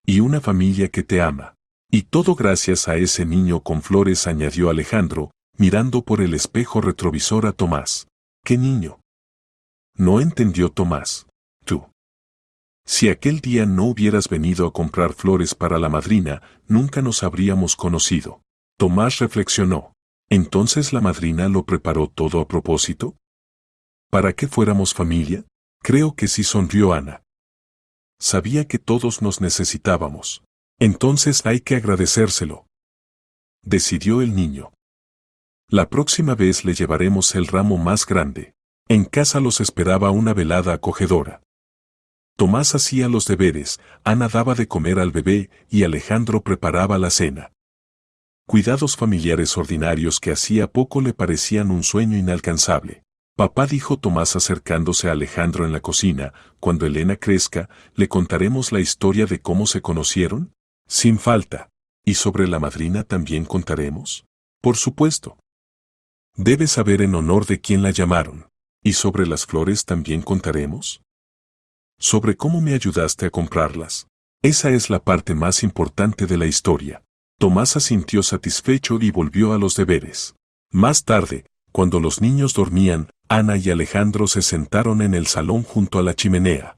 Y una familia que te ama. Y todo gracias a ese niño con flores, añadió Alejandro, mirando por el espejo retrovisor a Tomás. ¿Qué niño? No entendió Tomás. Tú. Si aquel día no hubieras venido a comprar flores para la madrina, nunca nos habríamos conocido. Tomás reflexionó. ¿Entonces la madrina lo preparó todo a propósito? ¿Para que fuéramos familia? Creo que sí, sonrió Ana. Sabía que todos nos necesitábamos. Entonces hay que agradecérselo, decidió el niño. La próxima vez le llevaremos el ramo más grande. En casa los esperaba una velada acogedora. Tomás hacía los deberes, Ana daba de comer al bebé y Alejandro preparaba la cena. Cuidados familiares ordinarios que hacía poco le parecían un sueño inalcanzable. Papá, dijo Tomás acercándose a Alejandro en la cocina, cuando Elena crezca, ¿le contaremos la historia de cómo se conocieron? Sin falta. ¿Y sobre la madrina también contaremos? Por supuesto. Debes saber en honor de quién la llamaron. ¿Y sobre las flores también contaremos? Sobre cómo me ayudaste a comprarlas. Esa es la parte más importante de la historia. Tomás asintió satisfecho y volvió a los deberes. Más tarde, cuando los niños dormían, Ana y Alejandro se sentaron en el salón junto a la chimenea.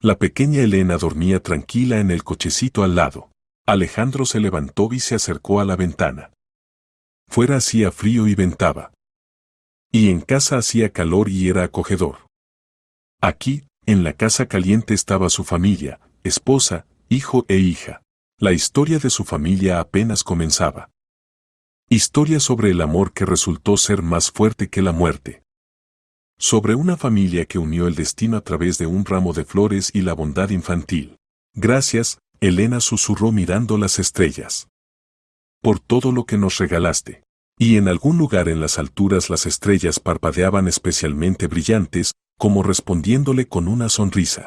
La pequeña Elena dormía tranquila en el cochecito al lado. Alejandro se levantó y se acercó a la ventana. Fuera hacía frío y ventaba. Y en casa hacía calor y era acogedor. Aquí, en la casa caliente, estaba su familia, esposa, hijo e hija. La historia de su familia apenas comenzaba. Historia sobre el amor que resultó ser más fuerte que la muerte. Sobre una familia que unió el destino a través de un ramo de flores y la bondad infantil. Gracias, Elena susurró mirando las estrellas. Por todo lo que nos regalaste. Y en algún lugar en las alturas las estrellas parpadeaban especialmente brillantes, como respondiéndole con una sonrisa.